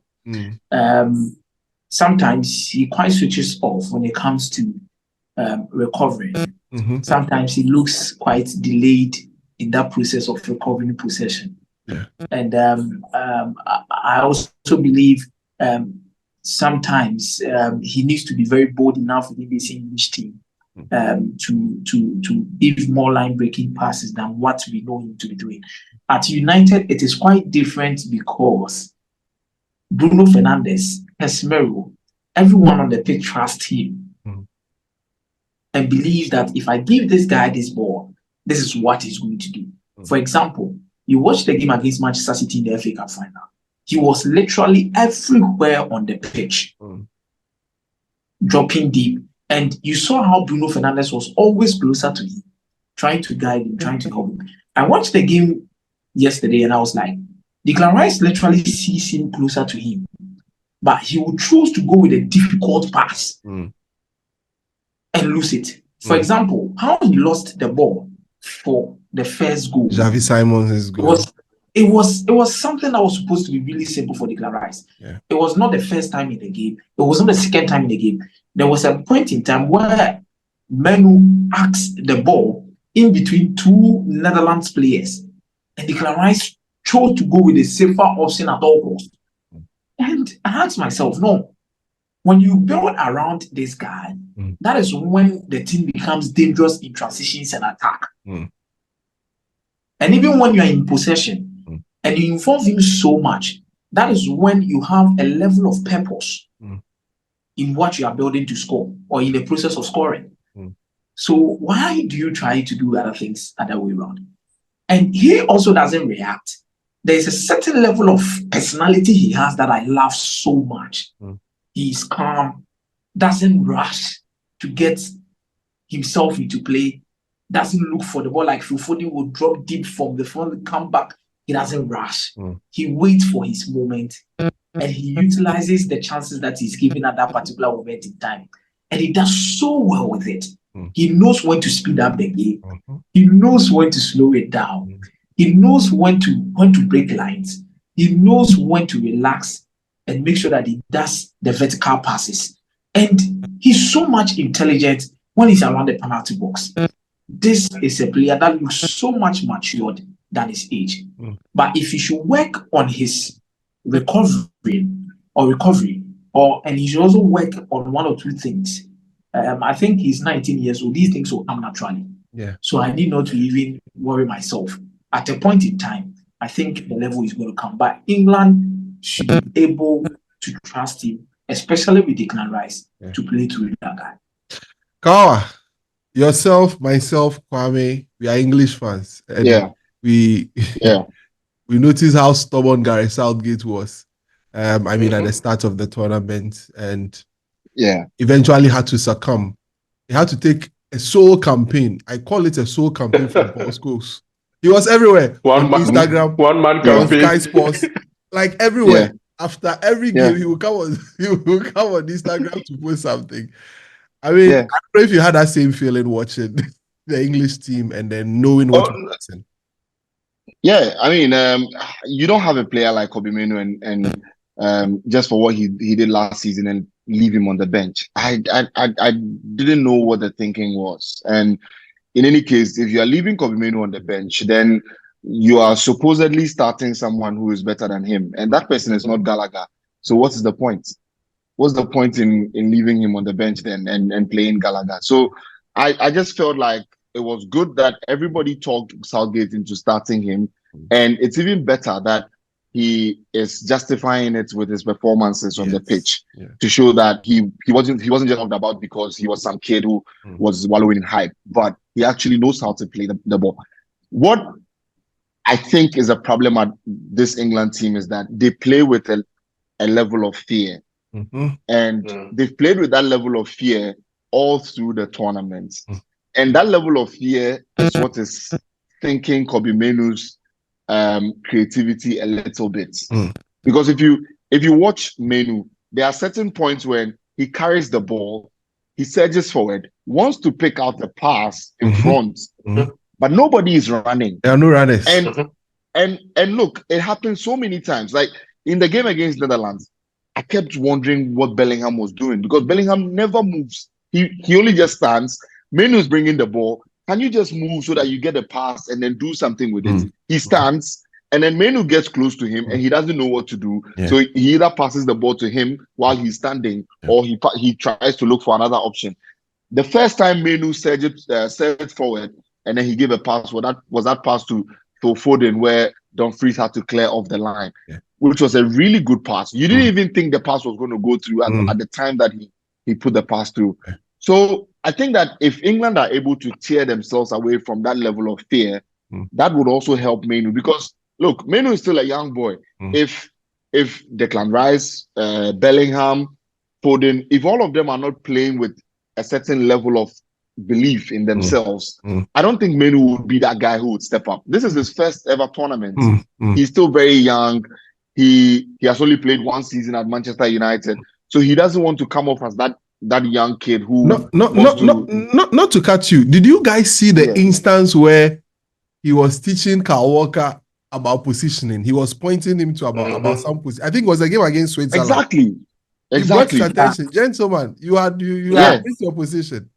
Sometimes he quite switches off when it comes to recovering. Sometimes he looks quite delayed in that process of recovering possession. Yeah. And I also believe sometimes he needs to be very bold enough within this English team to give more line breaking passes than what we know him to be doing. At United, it is quite different because Bruno Fernandes, Casemiro, everyone on the pitch trusts him and believes that if I give this guy this ball, this is what he's going to do. For example, you watch the game against Manchester City in the FA Cup final. He was literally everywhere on the pitch, dropping deep. And you saw how Bruno Fernandes was always closer to him, trying to guide him, trying to help him. I watched the game yesterday and I was like, Declan Rice literally sees him closer to him, but he would choose to go with a difficult pass and lose it. For example, how he lost the ball for the first goal. Xavi Simons' goal. It was something that was supposed to be really simple for Declan Rice. Yeah. It was not the first time in the game. It was not the second time in the game. There was a point in time where Mainoo asked the ball in between two Netherlands players, and Declan Rice chose to go with a safer option at all costs. And I asked myself, no, when you build around this guy, that is when the team becomes dangerous in transitions and attack. And even when you are in possession and you involve him so much, that is when you have a level of purpose in what you are building to score or in the process of scoring. So why do you try to do other things other way around? And he also doesn't react. There is a certain level of personality he has that I love so much. He's calm, doesn't rush to get himself into play, doesn't look for the ball like Phil Foden will drop deep from the front and come back. He doesn't rush. He waits for his moment and he utilizes the chances that he's given at that particular moment in time. And he does so well with it. He knows when to speed up the game. He knows when to slow it down. He knows when to break lines. He knows when to relax and make sure that he does the vertical passes. And he's so much intelligent when he's around the penalty box. This is a player that looks so much matured than his age. But if he should work on his recovery, and he should also work on one or two things. I think he's 19 years old. These things will come naturally. Yeah. So I need not to even worry myself. At a point in time, I think the level is going to come back. England should be able to trust him, especially with Declan Rice, to play through that guy. Kawa, yourself, myself, Kwame, we are English fans. And we noticed how stubborn Gareth Southgate was. At the start of the tournament, and eventually had to succumb. He had to take a sole campaign. I call it a sole campaign for Paul Scholes. He was everywhere. On Instagram, one man campaign, Sky Sports, like everywhere. After every game, he would come on Instagram to post something. I mean, I don't know if you had that same feeling watching the English team and then knowing what was happening. Yeah, I mean, you don't have a player like Kobbie Mainoo and just for what he did last season and leave him on the bench. I didn't know what the thinking was. And in any case, if you are leaving Kobbie Mainoo on the bench, then you are supposedly starting someone who is better than him. And that person is not Gallagher. So what is the point? What's the point in leaving him on the bench then and playing Gallagher? So I just felt like it was good that everybody talked Southgate into starting him. And it's even better that he is justifying it with his performances on the pitch to show that he wasn't just talked about because he was some kid who was wallowing in hype, but he actually knows how to play the ball. What I think is a problem at this England team is that they play with a level of fear. And they've played with that level of fear all through the tournament. And that level of fear is what is thinking Kobbie Mainoo's creativity a little bit. Because if you watch Mainoo, there are certain points when he carries the ball, he surges forward, wants to pick out the pass in front, but nobody is running. There are no runners. And look, it happened so many times. Like in the game against Netherlands, I kept wondering what Bellingham was doing because Bellingham never moves. He only just stands. Mainoo is bringing the ball. Can you just move so that you get a pass and then do something with it? He stands, and then Mainoo gets close to him, and he doesn't know what to do. So he either passes the ball to him while he's standing, or he tries to look for another option. the first time Mainoo surged forward and then he gave a pass, was that pass to Foden where Dumfries had to clear off the line, which was a really good pass. You didn't even think the pass was going to go through at the time that he put the pass through. So I think that if England are able to tear themselves away from that level of fear, that would also help Mainoo, because look, Mainoo is still a young boy. If Declan Rice, Bellingham, Foden, if all of them are not playing with a certain level of belief in themselves, I don't think Mainoo would be that guy who would step up. This is his first ever tournament. He's still very young. He has only played one season at Manchester United, so he doesn't want to come off as that young kid who not to cut you. Did you guys see the instance where he was teaching Kyle Walker about positioning? He was pointing him to about some position. I think it was a game against Switzerland. Exactly. He brought his attention, gentlemen. You had missed your position.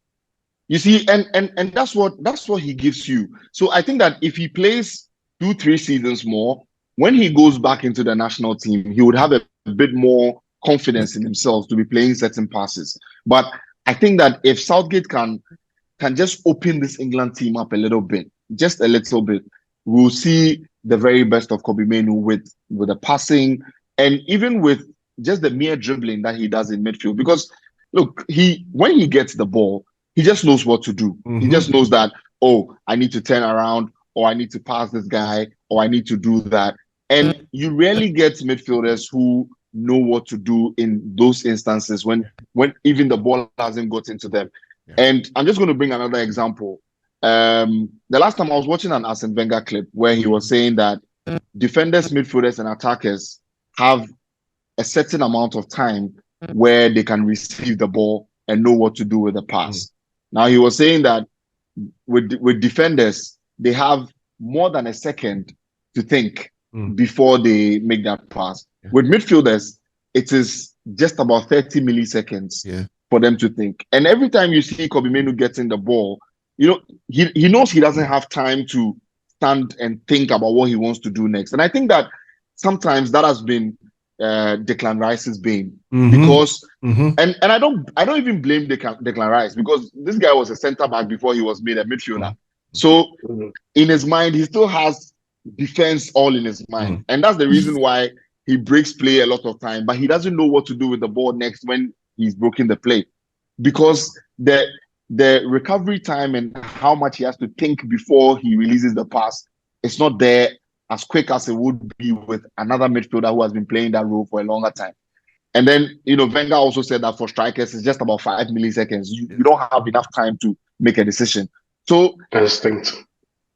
You see, and that's what he gives you. So I think that if he plays 2-3 seasons more, when he goes back into the national team, he would have a bit more confidence in himself to be playing certain passes. But I think that if Southgate can just open this England team up a little bit, just a little bit, we'll see the very best of Kobbie Mainoo with the passing and even with just the mere dribbling that he does in midfield. Because look, when he gets the ball, he just knows what to do. He just knows that, oh, I need to turn around, or I need to pass this guy, or I need to do that. And you rarely get midfielders who know what to do in those instances when even the ball hasn't got into them. And I'm just going to bring another example. The last time I was watching an Arsene Wenger clip where he was saying that defenders, midfielders, and attackers have a certain amount of time where they can receive the ball and know what to do with the pass. Now, he was saying that with defenders, they have more than a second to think before they make that pass. With midfielders, it is just about 30 milliseconds for them to think. And every time you see Kobbie Mainoo getting the ball, you know, he knows he doesn't have time to stand and think about what he wants to do next. And I think that sometimes that has been Declan Rice's bane, because and I don't even blame Declan Rice, because this guy was a centre back before he was made a midfielder. So in his mind, he still has defense all in his mind, and that's the reason why he breaks play a lot of time. But he doesn't know what to do with the ball next when he's broken the play, because the recovery time and how much he has to think before he releases the pass, it's not there as quick as it would be with another midfielder who has been playing that role for a longer time. And then, you know, Wenger also said that for strikers, it's just about 5 milliseconds. You don't have enough time to make a decision. So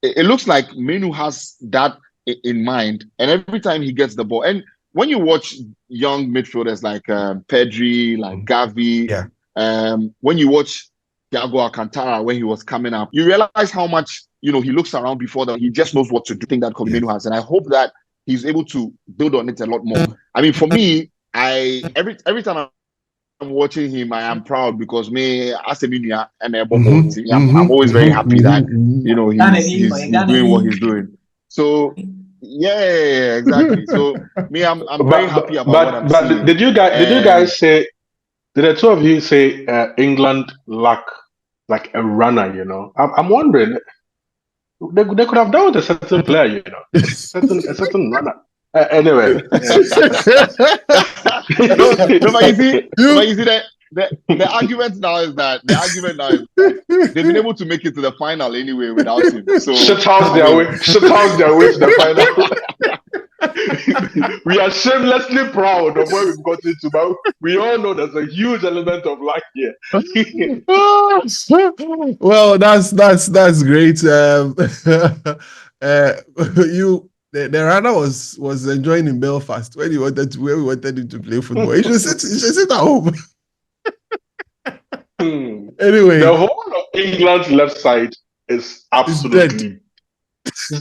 it looks like Mainoo has that in mind, and every time he gets the ball, and when you watch young midfielders like Pedri, like Gavi, when you watch Thiago Alcantara when he was coming up, you realize how much, you know, he looks around before that. He just knows what to do. I think that Kobbie Mainoo has, and I hope that he's able to build on it a lot more. I mean, for me, every time I'm watching him, I am proud, because me as a media and I'm always very happy that, you know, he's doing what he's doing. So yeah, exactly. So me, I'm very happy about what I'm seeing. Did you guys say? Did the two of you say England lack like a runner? You know, I'm wondering. They could have done with a certain player, you know, a certain runner. Anyway, but you see that the argument now is that they've been able to make it to the final anyway without him. So shit house their way to the final. We are shamelessly proud of where we've got into, but we all know there's a huge element of luck here. Well, that's great. The runner was enjoying in Belfast when we wanted him to play football. He should sit at home. Anyway, the whole of England's left side is absolutely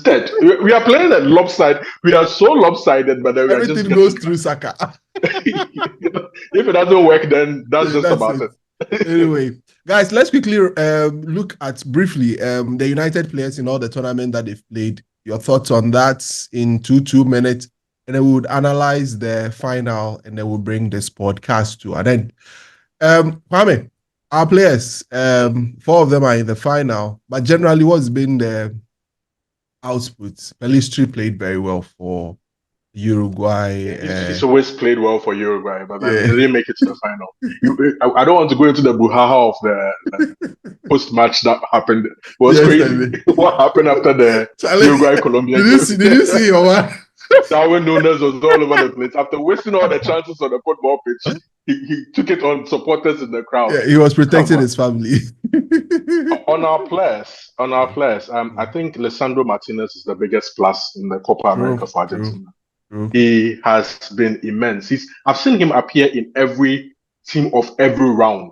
dead. We are playing at lopsided. We are so lopsided, but then everything goes through Saka. If it doesn't work, then that's about it. Anyway, guys, let's quickly look at briefly the United players in all the tournament that they've played. Your thoughts on that in 2 minutes, and then we would analyze the final, and then we'll bring this podcast to an end. Kwame, Our players, 4 of them are in the final, but generally what's been the outputs? Pelistri played very well for Uruguay. He's always played well for Uruguay, but then he didn't make it to the final. I don't want to go into the buhaha of the post-match that happened. It was crazy. What happened after the Uruguay-Colombia game? Did you see your one? Darwin Núñez was all over the place. After wasting all the chances on the football pitch, he took it on supporters in the crowd. Yeah, he was protecting his family. On our players, I think Lisandro Martinez is the biggest plus in the Copa America for Argentina. True. He has been immense. I've seen him appear in every team of every round.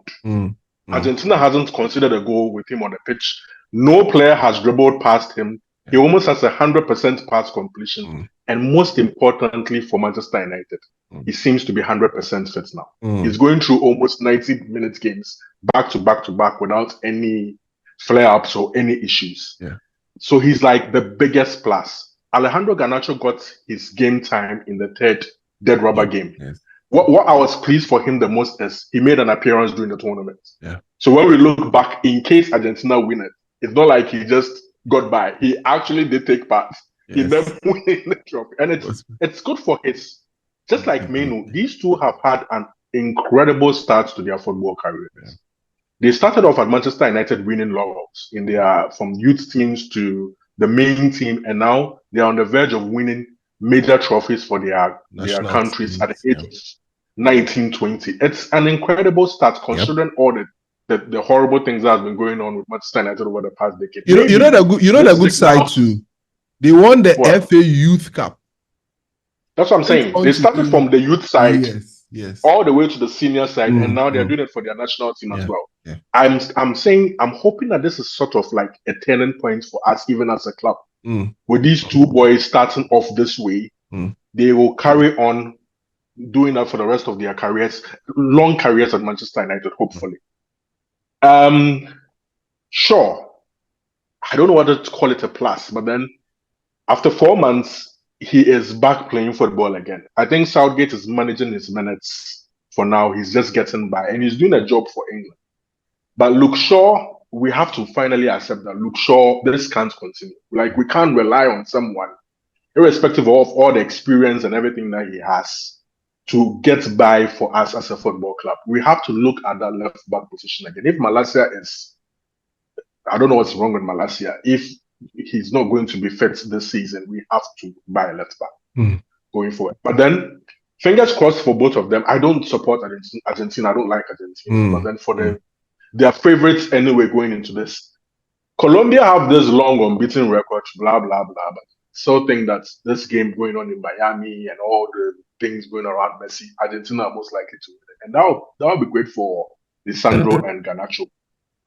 Argentina hasn't considered a goal with him on the pitch. No player has dribbled past him. He almost has 100% pass completion. And most importantly for Manchester United, he seems to be 100% fit now. He's going through almost 90-minute games back to back without any flare-ups or any issues. Yeah. So he's like the biggest plus. Alejandro Garnacho got his game time in the 3rd dead rubber game. Yes. What I was pleased for him the most is he made an appearance during the tournament. Yeah. So when we look back, in case Argentina win it, it's not like he just got by. He actually did take part. Yes. He then won the trophy. And it's good for his, just like Mainoo, these two have had an incredible start to their football careers. Yeah. They started off at Manchester United winning laurels in their from youth teams to the main team, and now they're on the verge of winning major trophies for their countries at the age of 19, 20. It's an incredible start considering all the horrible things that have been going on with Manchester United over the past decade. You know the good side too. They won the FA Youth Cup. That's what I'm saying. They started from the youth side, yes, all the way to the senior side, and now they're doing it for their national team as well. Yeah. I'm hoping that this is sort of like a turning point for us, even as a club. With these two boys starting off this way, they will carry on doing that for the rest of their careers, long careers at Manchester United, hopefully. Sure, I don't know whether to call it a plus, but then after 4 months, he is back playing football again. I think Southgate is managing his minutes for now. He's just getting by, and he's doing a job for England. But Luke Shaw, we have to finally accept that Luke Shaw, this can't continue. Like, we can't rely on someone, irrespective of all the experience and everything that he has, to get by for us as a football club. We have to look at that left back position again. If Malacia is, I don't know what's wrong with Malacia. If he's not going to be fit this season, we have to buy a left back going forward. But then, fingers crossed for both of them. I don't support Argentina. I don't like Argentina. But then for their favorites anyway going into this. Colombia have this long unbeaten record, blah, blah, blah. But still think that this game going on in Miami and all the things going around Messi, Argentina are most likely to win it. And that would be great for Lisandro and Garnacho.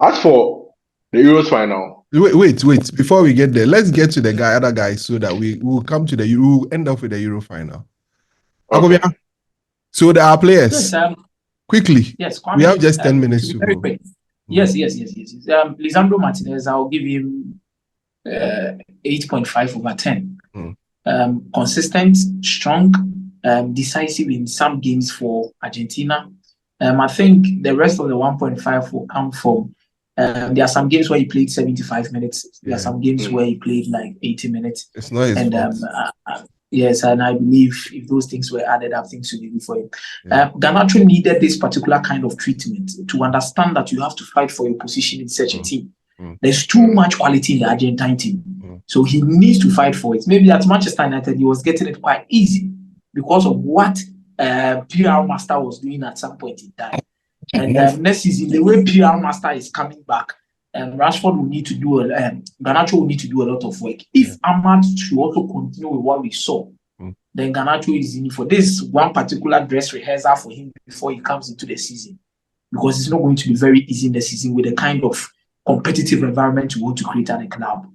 As for the Euros final. Wait. Before we get there, let's get to the other guys so that we will come to we'll end up with the Euro final. Okay. So there are players. Yes, quickly. Yes, Kwame, we have just 10 minutes to go. Quick. Yes. Lisandro Martinez, I'll give him 8.5 over 10. Consistent, strong, decisive in some games for Argentina. I think the rest of the 1.5 will come from there are some games where he played 75 minutes. There are some games where he played like 80 minutes. It's not his fault. Yes, and I believe if those things were added up, things would be good for him. Garnacho needed this particular kind of treatment to understand that you have to fight for your position in such a team. There's too much quality in the Argentine team. So he needs to fight for it. Maybe at Manchester United, he was getting it quite easy because of what PR Master was doing at some point in time. And next season, the way PR Master is coming back, Rashford will need to do Garnacho will need to do a lot of work. If Ahmad should also continue with what we saw, then Garnacho is in for this one particular dress rehearsal for him before he comes into the season, because it's not going to be very easy in the season with the kind of competitive environment you want to create at the club.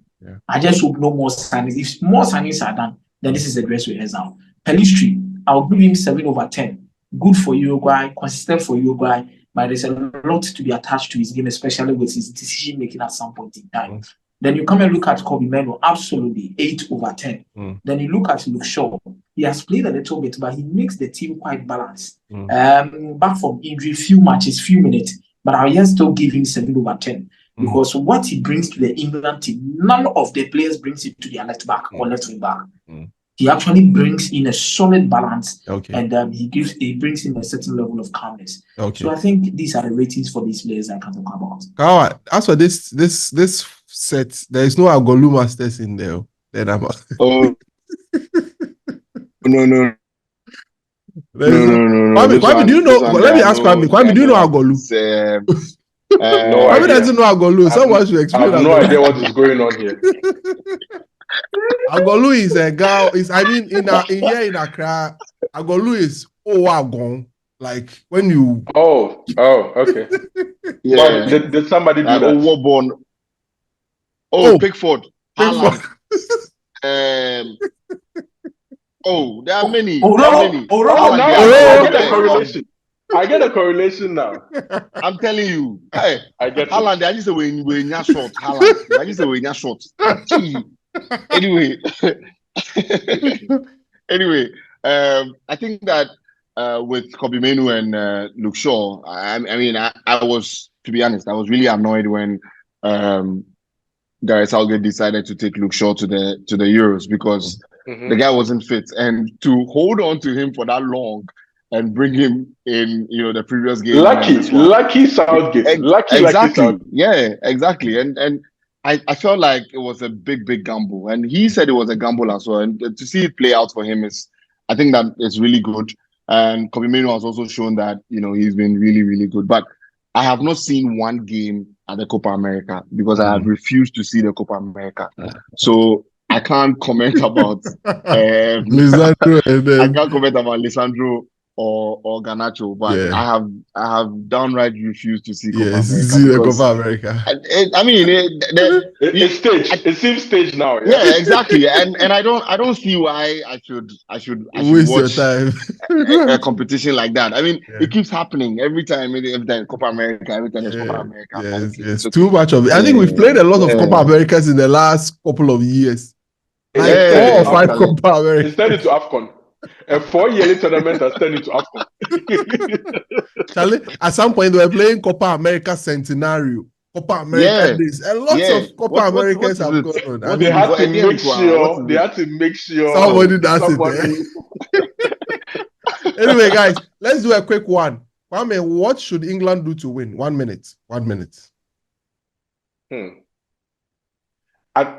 I just hope no more signings. If more signings are done, then this is a dress rehearsal. Pelistri, I'll give him 7 over 10. Good for Uruguay, consistent for Uruguay. But there's a lot to be attached to his game, especially with his decision making at some point in time. Then you come and look at Kobbie Mainoo, absolutely 8 over 10. Then you look at Luke Shaw. He has played a little bit, but he makes the team quite balanced. Back from injury, few matches, few minutes, but I'll just still give him 7/10 because what he brings to the England team, none of the players brings it to their left back or left wing back. He actually brings in a solid balance, and he brings in a certain level of calmness. So I think these are the ratings for these players I can talk about. Kawa, as for this set, there is no Agolu Masters in there. Then I'm no. Kwame, do you know? Let me ask Kwame. Kwame, do you know Agolu? No Kwame idea. doesn't know Agolu. Someone should explain. I have no idea what is going on here. Agolu is a girl. In Accra, Agolu is Agon. Like when you. Oh, okay. Yeah. Did somebody do that? Pickford. Haaland. There are many. I get a correlation now. I'm telling you. Hey, I get Haaland. I just say when you're short. Haaland. I just say when you're short. Anyway, I think that with Kobbie Mainoo and Luke Shaw, I was, to be honest, I was really annoyed when Gareth Southgate decided to take Luke Shaw to the Euros because the guy wasn't fit, and to hold on to him for that long and bring him in, the previous game. Lucky Southgate. Exactly. Yeah, exactly. And I felt like it was a big gamble, and he said it was a gamble as well. And to see it play out for him I think that it's really good. And Kobbie Mainoo has also shown that he's been really, really good. But I have not seen one game at the Copa America because I have refused to see the Copa America. So I can't comment about Lisandro. I can't comment about Lisandro or Garnacho, but I have downright refused to see Copa America. It's staged. It seems staged now. Yeah, exactly. And I don't see why I should waste watch your time. a competition like that. It keeps happening every time Copa America, every time it's Copa America. Yes. Too much of it. I think we've played a lot of Copa Americas in the last couple of years. Like 4 or 5 Copa Americas. It's turned into AFCON. A 4-yearly tournament has turned into AFCON. Charlie, at some point, they were playing Copa America Centenario. Copa America days. A lot of Copa Americas have gone on. They had to make sure somebody does it. Anyway, guys, let's do a quick one. Kwame, what should England do to win? 1 minute. 1 minute.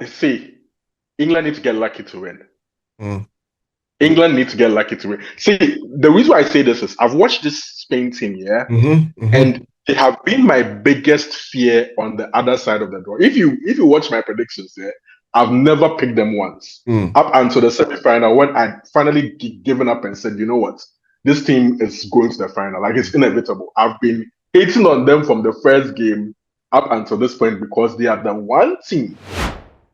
See, England need to get lucky to win. England needs to get lucky to win. See, the reason why I say this is I've watched this Spain team, and they have been my biggest fear on the other side of the door. If you watch my predictions I've never picked them once. Up until the semi-final when I finally given up and said, you know what, this team is going to the final. Like, it's inevitable. I've been hating on them from the first game up until this point because they are the one team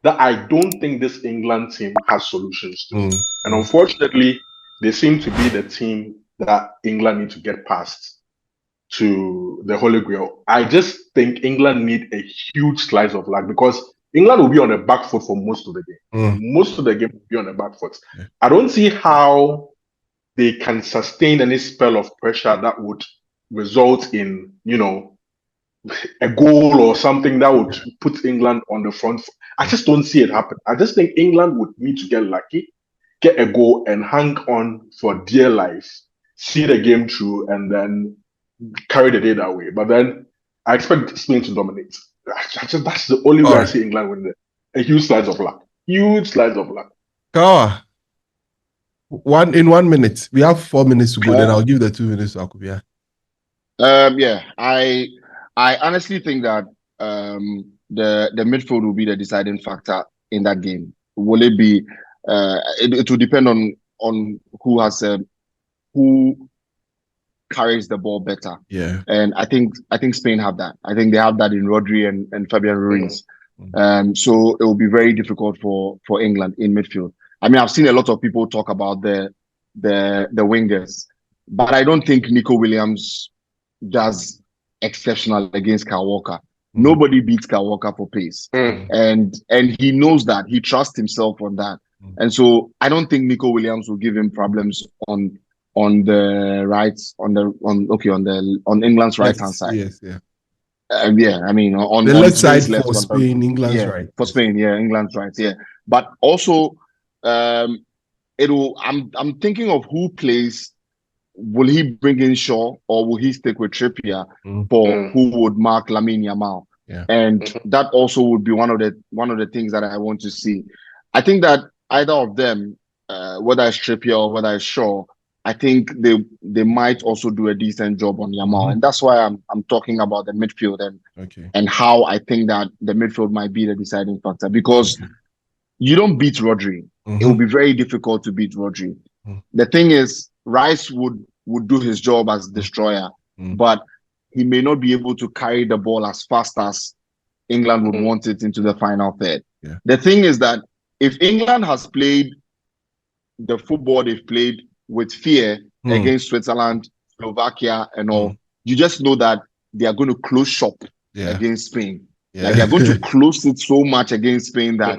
that I don't think this England team has solutions to. And unfortunately, they seem to be the team that England need to get past to the Holy Grail. I just think England need a huge slice of luck because England will be on the back foot for most of the game. Most of the game will be on the back foot. I don't see how they can sustain any spell of pressure that would result in, a goal or something that would put England on the front. I just don't see it happen. I just think England would need to get lucky, get a goal, and hang on for dear life, see the game through, and then carry the day that way. But then I expect Spain to dominate. That's the only way I see England win a huge slice of luck. Huge slice of luck. Kawa, 1 minute. We have 4 minutes to go. Then I'll give the 2 minutes to Akubia. I honestly think that the midfield will be the deciding factor in that game. Will it be? It will depend on who carries the ball better. Yeah. And I think Spain have that. I think they have that in Rodri and Fabian Ruiz. So it will be very difficult for England in midfield. I've seen a lot of people talk about the wingers, but I don't think Nico Williams does exceptional against Kyle Walker. Nobody beats Kyle Walker for pace. And he knows that. He trusts himself on that. And so I don't think Nico Williams will give him problems on the right, on England's right hand side. Yes, yeah. Yeah, I mean, on the left side Spain's for Spain, England's right. For Spain, yeah, England's right, yeah. But also, I'm thinking of who plays. Will he bring in Shaw or will he stick with Trippier for who would mark Lamine Yamal? Yeah. And that also would be one of the things that I want to see. I think that either of them, whether it's Trippier or whether it's Shaw, I think they might also do a decent job on Yamal. And that's why I'm talking about the midfield and how I think that the midfield might be the deciding factor, because you don't beat Rodri. It will be very difficult to beat Rodri. The thing is, Rice would do his job as destroyer, but he may not be able to carry the ball as fast as England would want it into the final third. Yeah. The thing is that if England has played the football they've played with fear against Switzerland, Slovakia, and all, you just know that they are going to close shop against Spain. Yeah. Like, they are going to close it so much against Spain that,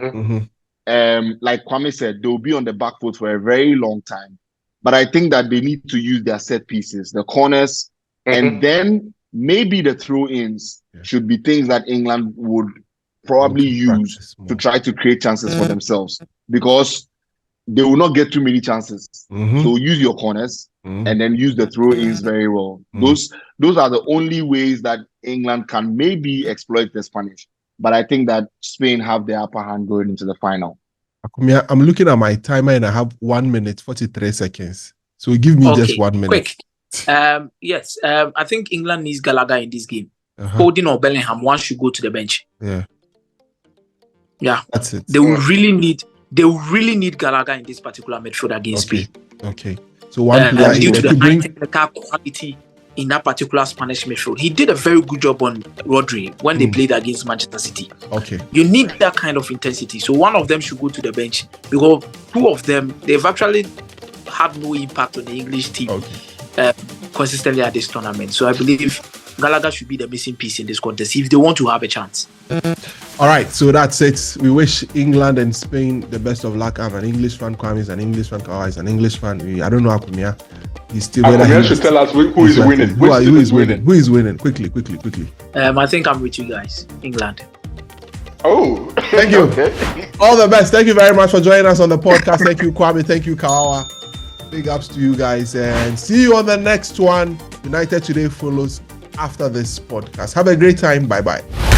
like Kwame said, they'll be on the back foot for a very long time. But I think that they need to use their set pieces, the corners, and then maybe the throw-ins should be things that England would probably use to try to create chances for themselves, because they will not get too many chances. So use your corners and then use the throw-ins very well. Those are the only ways that England can maybe exploit the Spanish. But I think that Spain have the upper hand going into the final. I'm looking at my timer and I have 1 minute, 43 seconds. So give me just 1 minute. Quick. Yes. I think England needs Gallagher in this game. Holding or Bellingham, one should go to the bench. Yeah. That's it. They will really need Gallagher in this particular midfield against Spain. Okay. So one player due to the high technical quality in that particular Spanish midfield. He did a very good job on Rodri when they played against Manchester City. Okay. You need that kind of intensity. So one of them should go to the bench, because two of them, they've actually had no impact on the English team consistently at this tournament. So I believe Gallagher should be the missing piece in this contest if they want to have a chance. All right, so that's it. We wish England and Spain the best of luck. I'm an English fan. Kwame is an English fan. Kawa is an English fan. I don't know Akumia. He's still. Akumia should tell us who is winning. Who is winning? Who is winning? Quickly. I think I'm with you guys. England. Oh, thank you. All the best. Thank you very much for joining us on the podcast. Thank you, Kwame. Thank you, Kawa. Big ups to you guys, and see you on the next one. United Today follows after this podcast. Have a great time. Bye-bye.